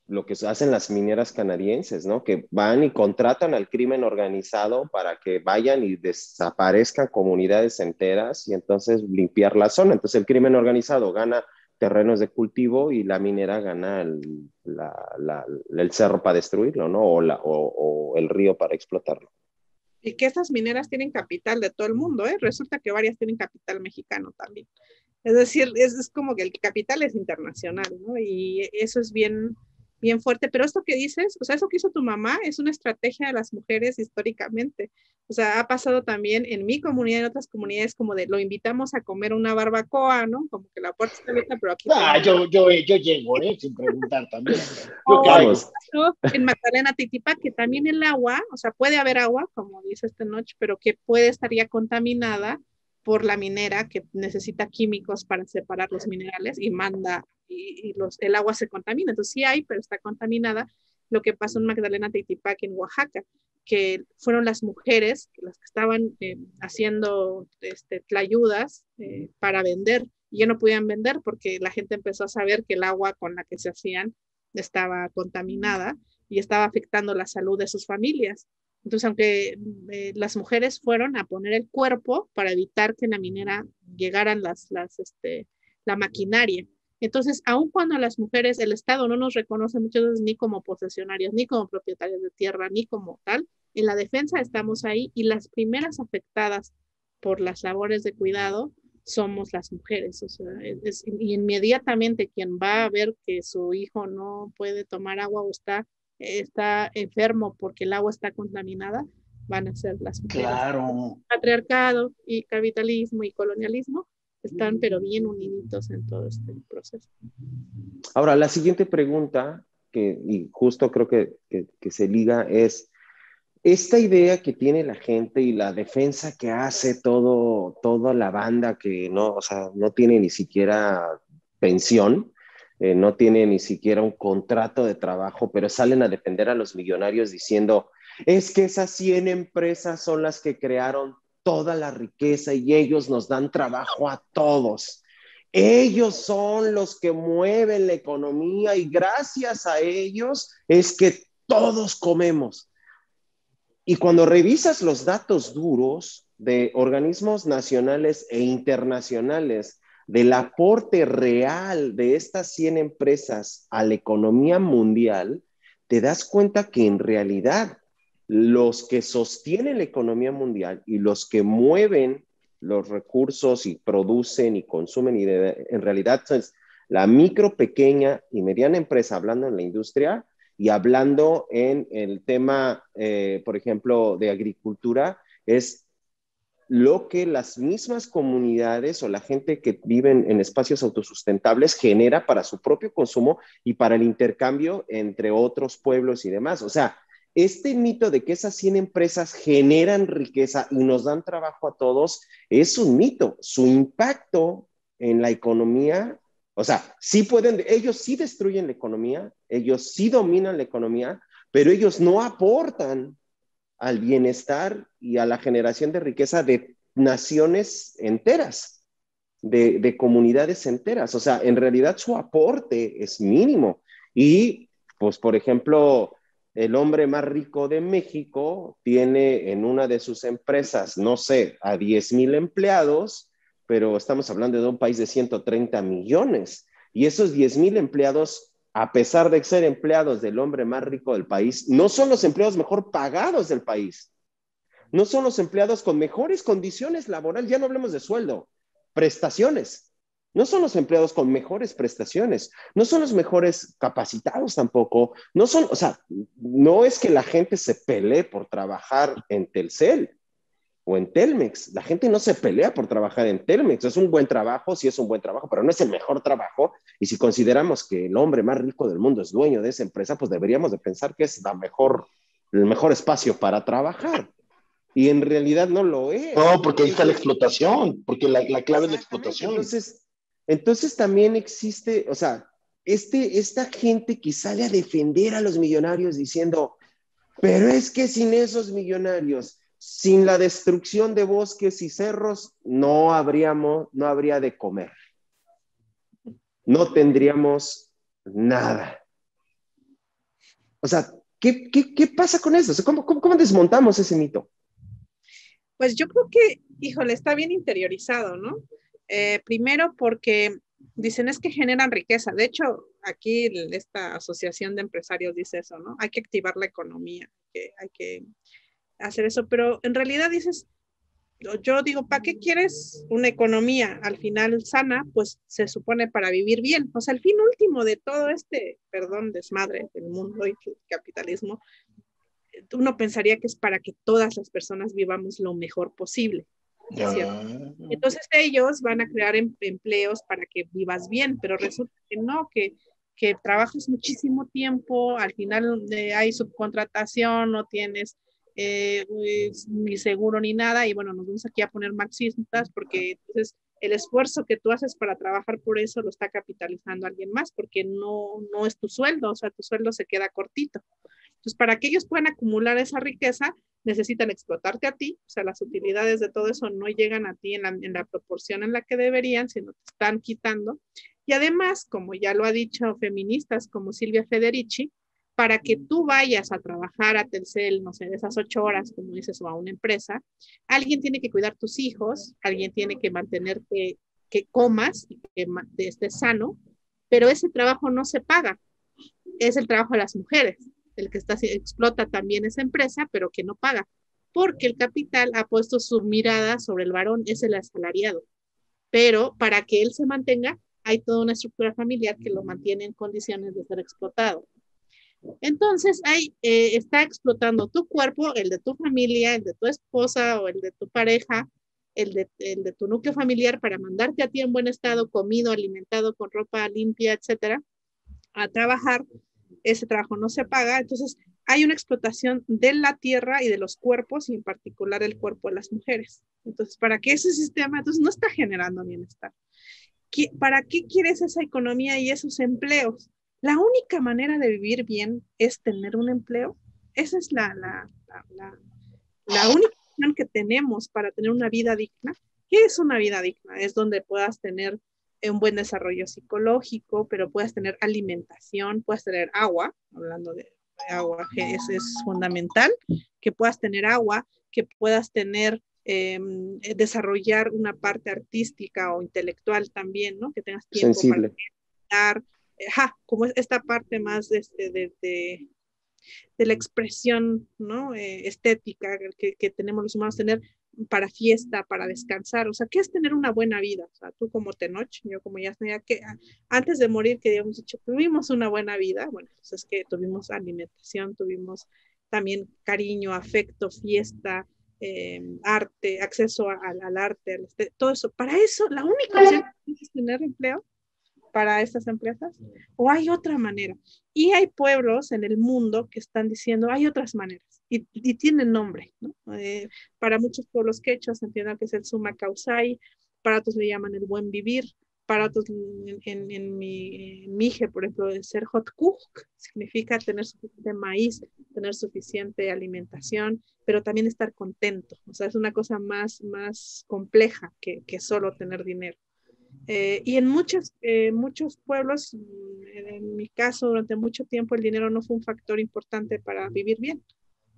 lo que hacen las mineras canadienses, ¿no? Que van y contratan al crimen organizado para que vayan y desaparezcan comunidades enteras y entonces limpiar la zona. Entonces el crimen organizado gana terrenos de cultivo y la minera gana el cerro para destruirlo, ¿no? O el río para explotarlo. Y que estas mineras tienen capital de todo el mundo, ¿eh? Resulta que varias tienen capital mexicano también. Es decir, es como que el capital es internacional, ¿no? Y eso es bien, bien fuerte. Pero esto que dices, o sea, eso que hizo tu mamá es una estrategia de las mujeres históricamente. O sea, ha pasado también en mi comunidad, en otras comunidades, como de lo invitamos a comer una barbacoa, ¿no? Como que la puerta está abierta, pero aquí... Yo llego, sin preguntar también. Yo Vamos. En Magdalena Titipa, que también el agua, o sea, puede haber agua, como dice esta noche, pero que puede estar ya contaminada por la minera que necesita químicos para separar los minerales y manda, el agua se contamina. Entonces sí hay, pero está contaminada. Lo que pasó en Magdalena Titipac, en Oaxaca, que fueron las mujeres las que estaban haciendo tlayudas para vender, y ya no podían vender porque la gente empezó a saber que el agua con la que se hacían estaba contaminada y estaba afectando la salud de sus familias. Entonces, aunque las mujeres fueron a poner el cuerpo para evitar que en la minera llegaran la maquinaria. Entonces, aun cuando las mujeres, el Estado no nos reconoce muchas veces ni como posesionarias, ni como propietarias de tierra, ni como tal, en la defensa estamos ahí y las primeras afectadas por las labores de cuidado somos las mujeres. O sea, y inmediatamente quien va a ver que su hijo no puede tomar agua o está enfermo porque el agua está contaminada, van a ser las mujeres. Claro. Patriarcado y capitalismo y colonialismo están pero bien uniditos en todo este proceso. Ahora, la siguiente pregunta, y justo creo que se liga, es esta idea que tiene la gente y la defensa que hace toda la banda que no, o sea, no tiene ni siquiera pensión, no tiene ni siquiera un contrato de trabajo, pero salen a defender a los millonarios diciendo, es que esas 100 empresas son las que crearon toda la riqueza y ellos nos dan trabajo a todos. Ellos son los que mueven la economía y gracias a ellos es que todos comemos. Y cuando revisas los datos duros de organismos nacionales e internacionales del aporte real de estas 100 empresas a la economía mundial, te das cuenta que en realidad los que sostienen la economía mundial y los que mueven los recursos y producen y consumen, en realidad es la micro, pequeña y mediana empresa, hablando en la industria, y hablando en el tema, por ejemplo, de agricultura, es lo que las mismas comunidades o la gente que vive en espacios autosustentables genera para su propio consumo y para el intercambio entre otros pueblos y demás. O sea, este mito de que esas 100 empresas generan riqueza y nos dan trabajo a todos es un mito. Su impacto en la economía, o sea, sí pueden, ellos sí destruyen la economía, ellos sí dominan la economía, pero ellos no aportan al bienestar y a la generación de riqueza de naciones enteras, de comunidades enteras. O sea, en realidad su aporte es mínimo. Y, pues, por ejemplo, el hombre más rico de México tiene en una de sus empresas, no sé, a 10,000 empleados, pero estamos hablando de un país de 130 millones. Y esos 10,000 empleados, a pesar de ser empleados del hombre más rico del país, no son los empleados mejor pagados del país. No son los empleados con mejores condiciones laborales, ya no hablemos de sueldo, prestaciones. No son los empleados con mejores prestaciones, no son los mejores capacitados tampoco, no son, o sea, no es que la gente se pelee por trabajar en Telcel o en Telmex. La gente no se pelea por trabajar en Telmex. Es un buen trabajo, sí es un buen trabajo, pero no es el mejor trabajo. Y si consideramos que el hombre más rico del mundo es dueño de esa empresa, pues deberíamos de pensar que es el mejor espacio para trabajar. Y en realidad no lo es. No, porque ahí está la explotación, porque la clave es la explotación. Entonces también existe, o sea, esta gente que sale a defender a los millonarios diciendo, pero es que sin esos millonarios, sin la destrucción de bosques y cerros, no habría de comer. No tendríamos nada. O sea, ¿qué pasa con eso? O sea, ¿cómo desmontamos ese mito? Pues yo creo que, híjole, está bien interiorizado, ¿no? Primero porque Dicen es que generan riqueza. De hecho, aquí esta asociación de empresarios dice eso, ¿no? Hay que activar la economía, hay que hacer eso, pero en realidad dices, yo digo, ¿para qué quieres una economía al final sana? Pues se supone para vivir bien. O sea, el fin último de todo este, perdón, desmadre del mundo y el capitalismo, uno pensaría que es para que todas las personas vivamos lo mejor posible, ¿cierto? Entonces ellos van a crear empleos para que vivas bien, pero resulta que no, que trabajas muchísimo tiempo, al final hay subcontratación, no tienes ni seguro ni nada, y bueno, nos vamos aquí a poner marxistas porque entonces el esfuerzo que tú haces para trabajar por eso lo está capitalizando alguien más, porque no es tu sueldo, o sea, tu sueldo se queda cortito. Entonces, para que ellos puedan acumular esa riqueza, necesitan explotarte a ti, o sea, las utilidades de todo eso no llegan a ti en la proporción en la que deberían, sino te están quitando. Y además, como ya lo ha dicho feministas como Silvia Federici, para que tú vayas a trabajar a Telcel, no sé, de esas 8 horas, como dices, o a una empresa, alguien tiene que cuidar tus hijos, alguien tiene que mantenerte que comas y que estés sano, pero ese trabajo no se paga, es el trabajo de las mujeres, el que explota también esa empresa, pero que no paga, porque el capital ha puesto su mirada sobre el varón, es el asalariado, pero para que él se mantenga, hay toda una estructura familiar que lo mantiene en condiciones de ser explotado. Entonces, ahí está explotando tu cuerpo, el de tu familia, el de tu esposa o el de tu pareja, el de tu núcleo familiar para mandarte a ti en buen estado, comido, alimentado, con ropa limpia, etcétera, a trabajar. Ese trabajo no se paga, entonces hay una explotación de la tierra y de los cuerpos, y en particular el cuerpo de las mujeres. Entonces, para que ese sistema, entonces no está generando bienestar. ¿Para qué quieres esa economía y esos empleos? La única manera de vivir bien es tener un empleo. Esa es la única opción que tenemos para tener una vida digna. ¿Qué es una vida digna? Es donde puedas tener un buen desarrollo psicológico, pero puedas tener alimentación, puedas tener agua, hablando de agua, que es fundamental, que puedas tener agua, que puedas tener desarrollar una parte artística o intelectual también, ¿no? Que tengas tiempo sensible para crear, como esta parte más de la expresión, ¿no? Estética que tenemos los humanos, tener para fiesta, para descansar, o sea, ¿qué es tener una buena vida? O sea, tú como Tenoch, yo como Yasnaya, que antes de morir, que habíamos dicho, tuvimos una buena vida, bueno, pues es que tuvimos alimentación, tuvimos también cariño, afecto, fiesta, arte, acceso al arte, todo eso. Para eso, la única opción es tener empleo para estas empresas, o hay otra manera. Y hay pueblos en el mundo que están diciendo, hay otras maneras, y tienen nombre, ¿no? Para muchos pueblos quechos entiendan que es el Suma Causay, para otros le llaman el buen vivir, para otros en mi Mije, por ejemplo, el ser Hotkuk, significa tener suficiente maíz, tener suficiente alimentación, pero también estar contento. O sea, es una cosa más compleja que solo tener dinero. Y en muchos pueblos, en mi caso, durante mucho tiempo el dinero no fue un factor importante para vivir bien,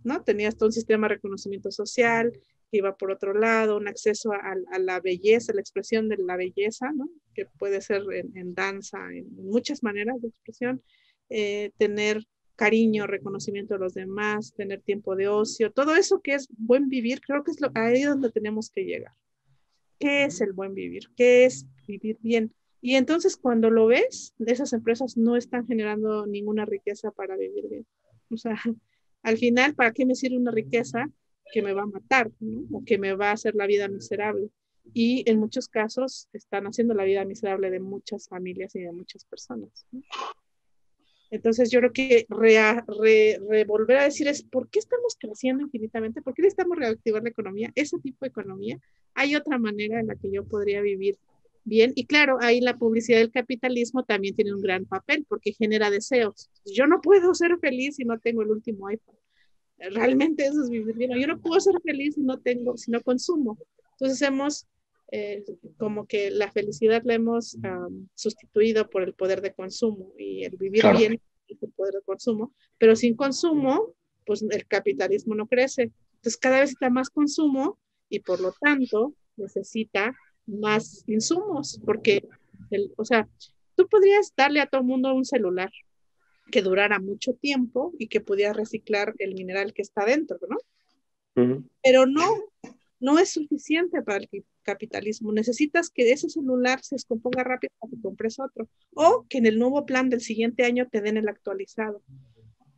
¿no? Tenías todo un sistema de reconocimiento social que iba por otro lado, un acceso a la belleza, la expresión de la belleza, ¿no? Que puede ser en danza, en muchas maneras de expresión, tener cariño, reconocimiento de los demás, tener tiempo de ocio, todo eso que es buen vivir, creo que es ahí donde tenemos que llegar. ¿Qué es el buen vivir? ¿Qué es vivir bien? Y entonces cuando lo ves, esas empresas no están generando ninguna riqueza para vivir bien. O sea, al final, ¿para qué me sirve una riqueza que me va a matar, ¿no? O que me va a hacer la vida miserable? Y en muchos casos están haciendo la vida miserable de muchas familias y de muchas personas, ¿no? Entonces yo creo que volver a decir es, ¿por qué estamos creciendo infinitamente? ¿Por qué necesitamos reactivar la economía? Ese tipo de economía. Hay otra manera en la que yo podría vivir bien. Y claro, ahí la publicidad del capitalismo también tiene un gran papel porque genera deseos. Yo no puedo ser feliz si no tengo el último iPhone. Realmente eso es vivir bien. Yo no puedo ser feliz si no consumo. Entonces hemos como que la felicidad la hemos sustituido por el poder de consumo, y el vivir bien es el poder de consumo, pero sin consumo, pues el capitalismo no crece. Entonces cada vez está más consumo y por lo tanto necesita más insumos, porque O sea, tú podrías darle a todo el mundo un celular que durara mucho tiempo y que pudiera reciclar el mineral que está dentro, ¿no? Pero no es suficiente para el capitalismo. Necesitas que ese celular se descomponga rápido para que compres otro. O que en el nuevo plan del siguiente año te den el actualizado.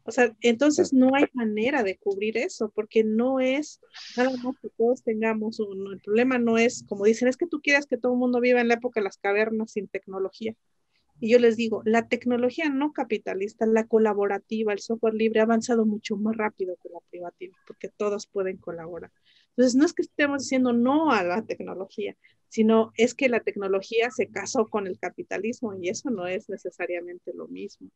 O sea, entonces no hay manera de cubrir eso, porque no es nada más que todos tengamos uno. El problema no es, como dicen, es que tú quieres que todo el mundo viva en la época de las cavernas sin tecnología. Y yo les digo, la tecnología no capitalista, la colaborativa, el software libre ha avanzado mucho más rápido que la privativa, porque todos pueden colaborar. Entonces, no es que estemos diciendo no a la tecnología, sino es que la tecnología se casó con el capitalismo y eso no es necesariamente lo mismo,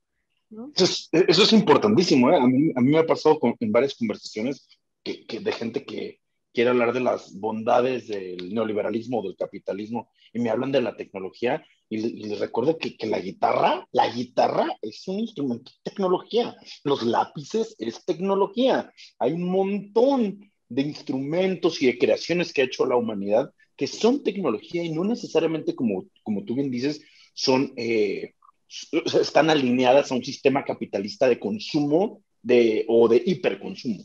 ¿no? Eso es importantísimo, ¿eh? A mí me ha pasado en varias conversaciones de gente que quiere hablar de las bondades del neoliberalismo o del capitalismo y me hablan de la tecnología y les recuerdo que la guitarra es un instrumento de tecnología, los lápices es tecnología, hay un montón de instrumentos y de creaciones que ha hecho la humanidad que son tecnología y no necesariamente, como tú bien dices, son... están alineadas a un sistema capitalista de consumo o de hiperconsumo.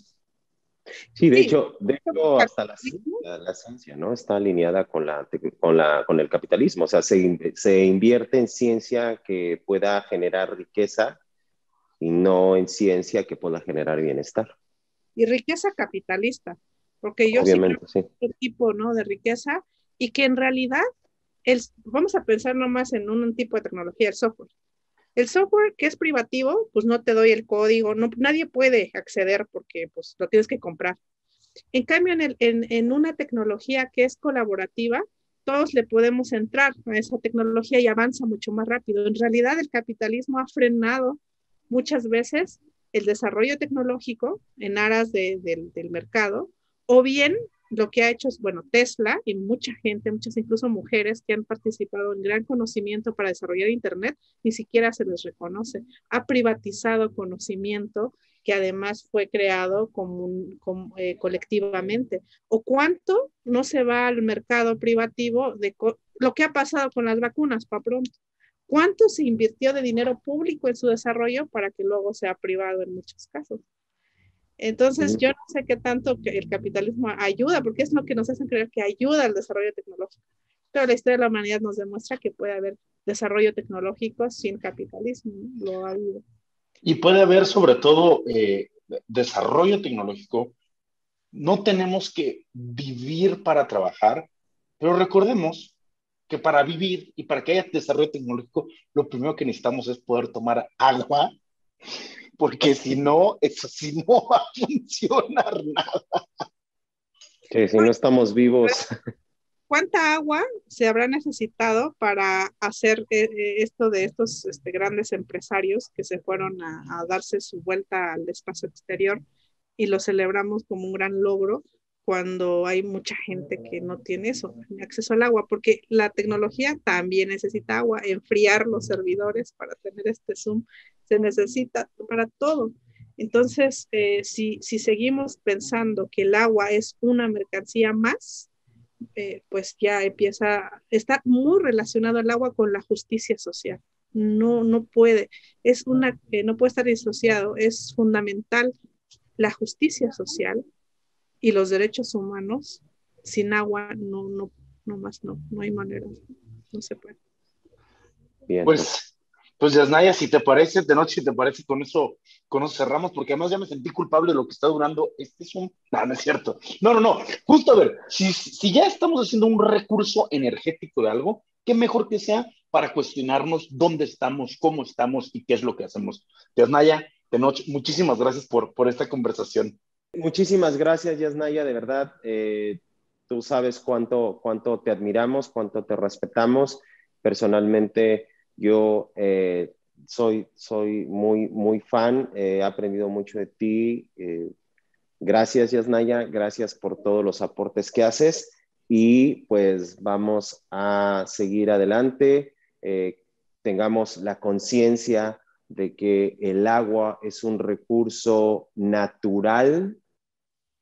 Sí, de Sí, hecho, hasta la ciencia, ¿no? Está alineada con el capitalismo. O sea, se invierte en ciencia que pueda generar riqueza y no en ciencia que pueda generar bienestar. y riqueza capitalista, porque yo sí creo Obviamente, sí. que es tipo, ¿no?, de riqueza y que en realidad vamos a pensar nomás en un tipo de tecnología, el software. El software que es privativo, pues no te doy el código, no, nadie puede acceder porque pues lo tienes que comprar. En cambio, en una tecnología que es colaborativa, todos le podemos entrar a esa tecnología y avanza mucho más rápido. En realidad, el capitalismo ha frenado muchas veces el desarrollo tecnológico en aras del mercado, o bien lo que ha hecho es, bueno, Tesla y mucha gente, muchas incluso mujeres que han participado en gran conocimiento para desarrollar Internet, ni siquiera se les reconoce. Ha privatizado conocimiento que además fue creado colectivamente. ¿O cuánto no se va al mercado privativo de lo que ha pasado con las vacunas, para pronto? ¿Cuánto se invirtió de dinero público en su desarrollo para que luego sea privado en muchos casos? Entonces, yo no sé qué tanto que el capitalismo ayuda, porque es lo que nos hacen creer que ayuda al desarrollo tecnológico. Pero la historia de la humanidad nos demuestra que puede haber desarrollo tecnológico sin capitalismo, ¿no? Lo ha habido. Y puede haber sobre todo desarrollo tecnológico. No tenemos que vivir para trabajar, pero recordemos que para vivir y para que haya desarrollo tecnológico, lo primero que necesitamos es poder tomar agua, porque si no, eso sí no va a funcionar nada. Que si no estamos vivos. ¿Cuánta agua se habrá necesitado para hacer esto de estos grandes empresarios que se fueron a darse su vuelta al espacio exterior y lo celebramos como un gran logro cuando hay mucha gente que no tiene eso, acceso al agua? Porque la tecnología también necesita agua, enfriar los servidores para tener este Zoom, se necesita para todo. Entonces, si seguimos pensando que el agua es una mercancía más, pues ya está muy relacionado el agua con la justicia social. No puede, no puede estar disociado, es fundamental la justicia social y los derechos humanos. Sin agua no hay manera, no se puede. Bien, Pues Yasnaya, si te parece, de noche, si te parece, con eso cerramos, porque además ya me sentí culpable de lo que está durando. No, no es cierto. No. Justo a ver, si ya estamos haciendo un recurso energético de algo, qué mejor que sea para cuestionarnos dónde estamos, cómo estamos y qué es lo que hacemos. Yasnaya, de noche, muchísimas gracias por esta conversación. muchísimas gracias, Yasnaya, de verdad. Tú sabes cuánto te admiramos, cuánto te respetamos. Personalmente, yo soy muy, muy fan, he aprendido mucho de ti. Gracias, Yasnaya, gracias por todos los aportes que haces y pues vamos a seguir adelante. Tengamos la conciencia de que el agua es un recurso natural,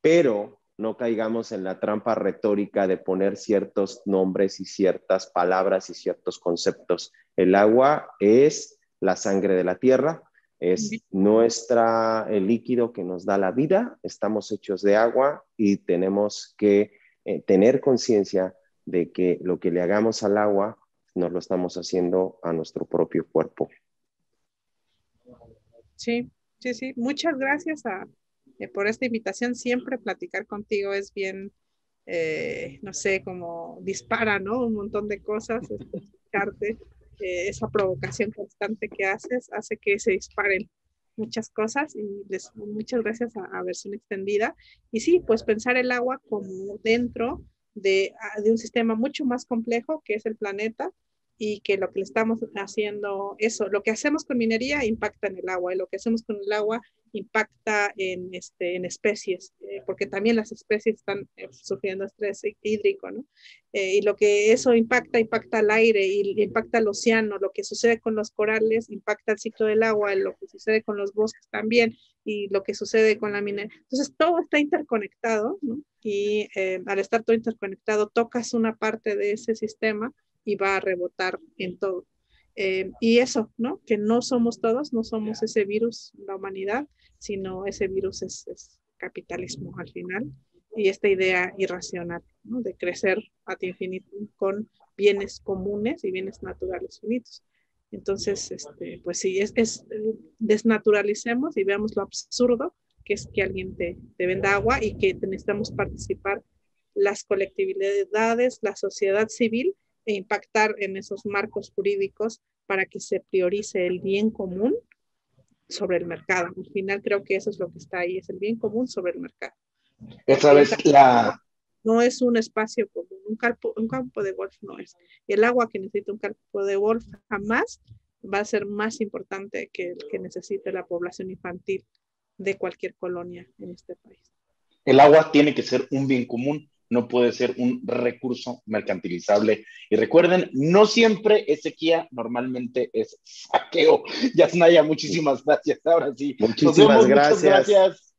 pero no caigamos en la trampa retórica de poner ciertos nombres y ciertas palabras y ciertos conceptos. El agua es la sangre de la tierra, es el líquido que nos da la vida, estamos hechos de agua y tenemos que tener conciencia de que lo que le hagamos al agua nos lo estamos haciendo a nuestro propio cuerpo. Sí. Muchas gracias por esta invitación. Siempre platicar contigo es bien, no sé, como dispara, ¿no? Un montón de cosas, escucharte, esa provocación constante que haces hace que se disparen muchas cosas y muchas gracias a Versión Extendida. Y sí, pues pensar el agua como dentro de un sistema mucho más complejo que es el planeta, y que lo que le estamos haciendo, lo que hacemos con minería impacta en el agua, y lo que hacemos con el agua impacta en especies, porque también las especies están sufriendo estrés hídrico, ¿no? Y lo que eso impacta al aire, y impacta al océano. Lo que sucede con los corales impacta el ciclo del agua, lo que sucede con los bosques también, y lo que sucede con la minería. Entonces todo está interconectado, ¿no? Y al estar todo interconectado, tocas una parte de ese sistema y va a rebotar en todo. Y eso, ¿no? Que no somos todos, no somos ese virus, la humanidad, sino ese virus es capitalismo al final, y esta idea irracional, ¿no? De crecer ad infinitum con bienes comunes y bienes naturales finitos. Entonces, pues sí, desnaturalicemos y veamos lo absurdo que es que alguien te venda agua, y que necesitamos participar las colectividades, la sociedad civil, e impactar en esos marcos jurídicos para que se priorice el bien común sobre el mercado. Al final creo que eso es lo que está ahí, es el bien común sobre el mercado. Otra vez no es un espacio común, un campo de golf no es. El agua que necesita un campo de golf jamás va a ser más importante que el que necesite la población infantil de cualquier colonia en este país. El agua tiene que ser un bien común, no puede ser un recurso mercantilizable. Y recuerden, no siempre es sequía, normalmente es saqueo. Yasnaya, muchísimas gracias. Ahora sí. Muchísimas gracias. Muchas gracias.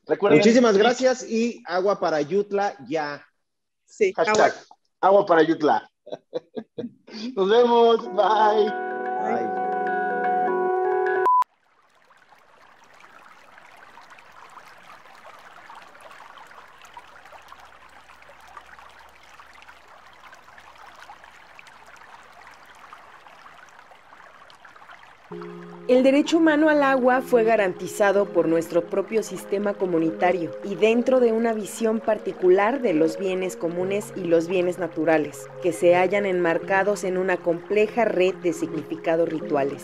Recuerden, muchísimas gracias, y agua para Yutla ya. Sí, hashtag agua para Yutla. Nos vemos. Bye. Bye. El derecho humano al agua fue garantizado por nuestro propio sistema comunitario y dentro de una visión particular de los bienes comunes y los bienes naturales, que se hallan enmarcados en una compleja red de significados rituales.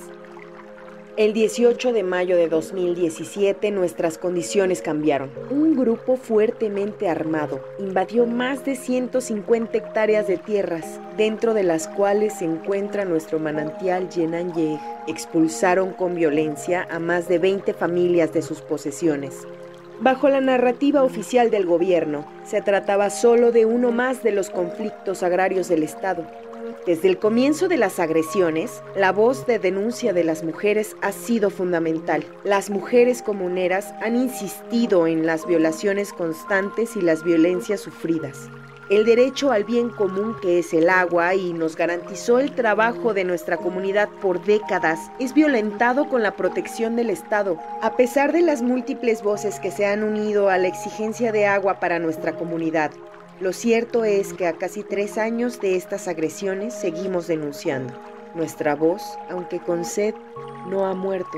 El 18 de mayo de 2017 nuestras condiciones cambiaron. Un grupo fuertemente armado invadió más de 150 hectáreas de tierras, dentro de las cuales se encuentra nuestro manantial Yenanyeh. Expulsaron con violencia a más de 20 familias de sus posesiones. Bajo la narrativa oficial del gobierno, se trataba solo de uno más de los conflictos agrarios del Estado. Desde el comienzo de las agresiones, la voz de denuncia de las mujeres ha sido fundamental. Las mujeres comuneras han insistido en las violaciones constantes y las violencias sufridas. El derecho al bien común que es el agua y nos garantizó el trabajo de nuestra comunidad por décadas es violentado con la protección del Estado. A pesar de las múltiples voces que se han unido a la exigencia de agua para nuestra comunidad, lo cierto es que a casi 3 años de estas agresiones seguimos denunciando. Nuestra voz, aunque con sed, no ha muerto.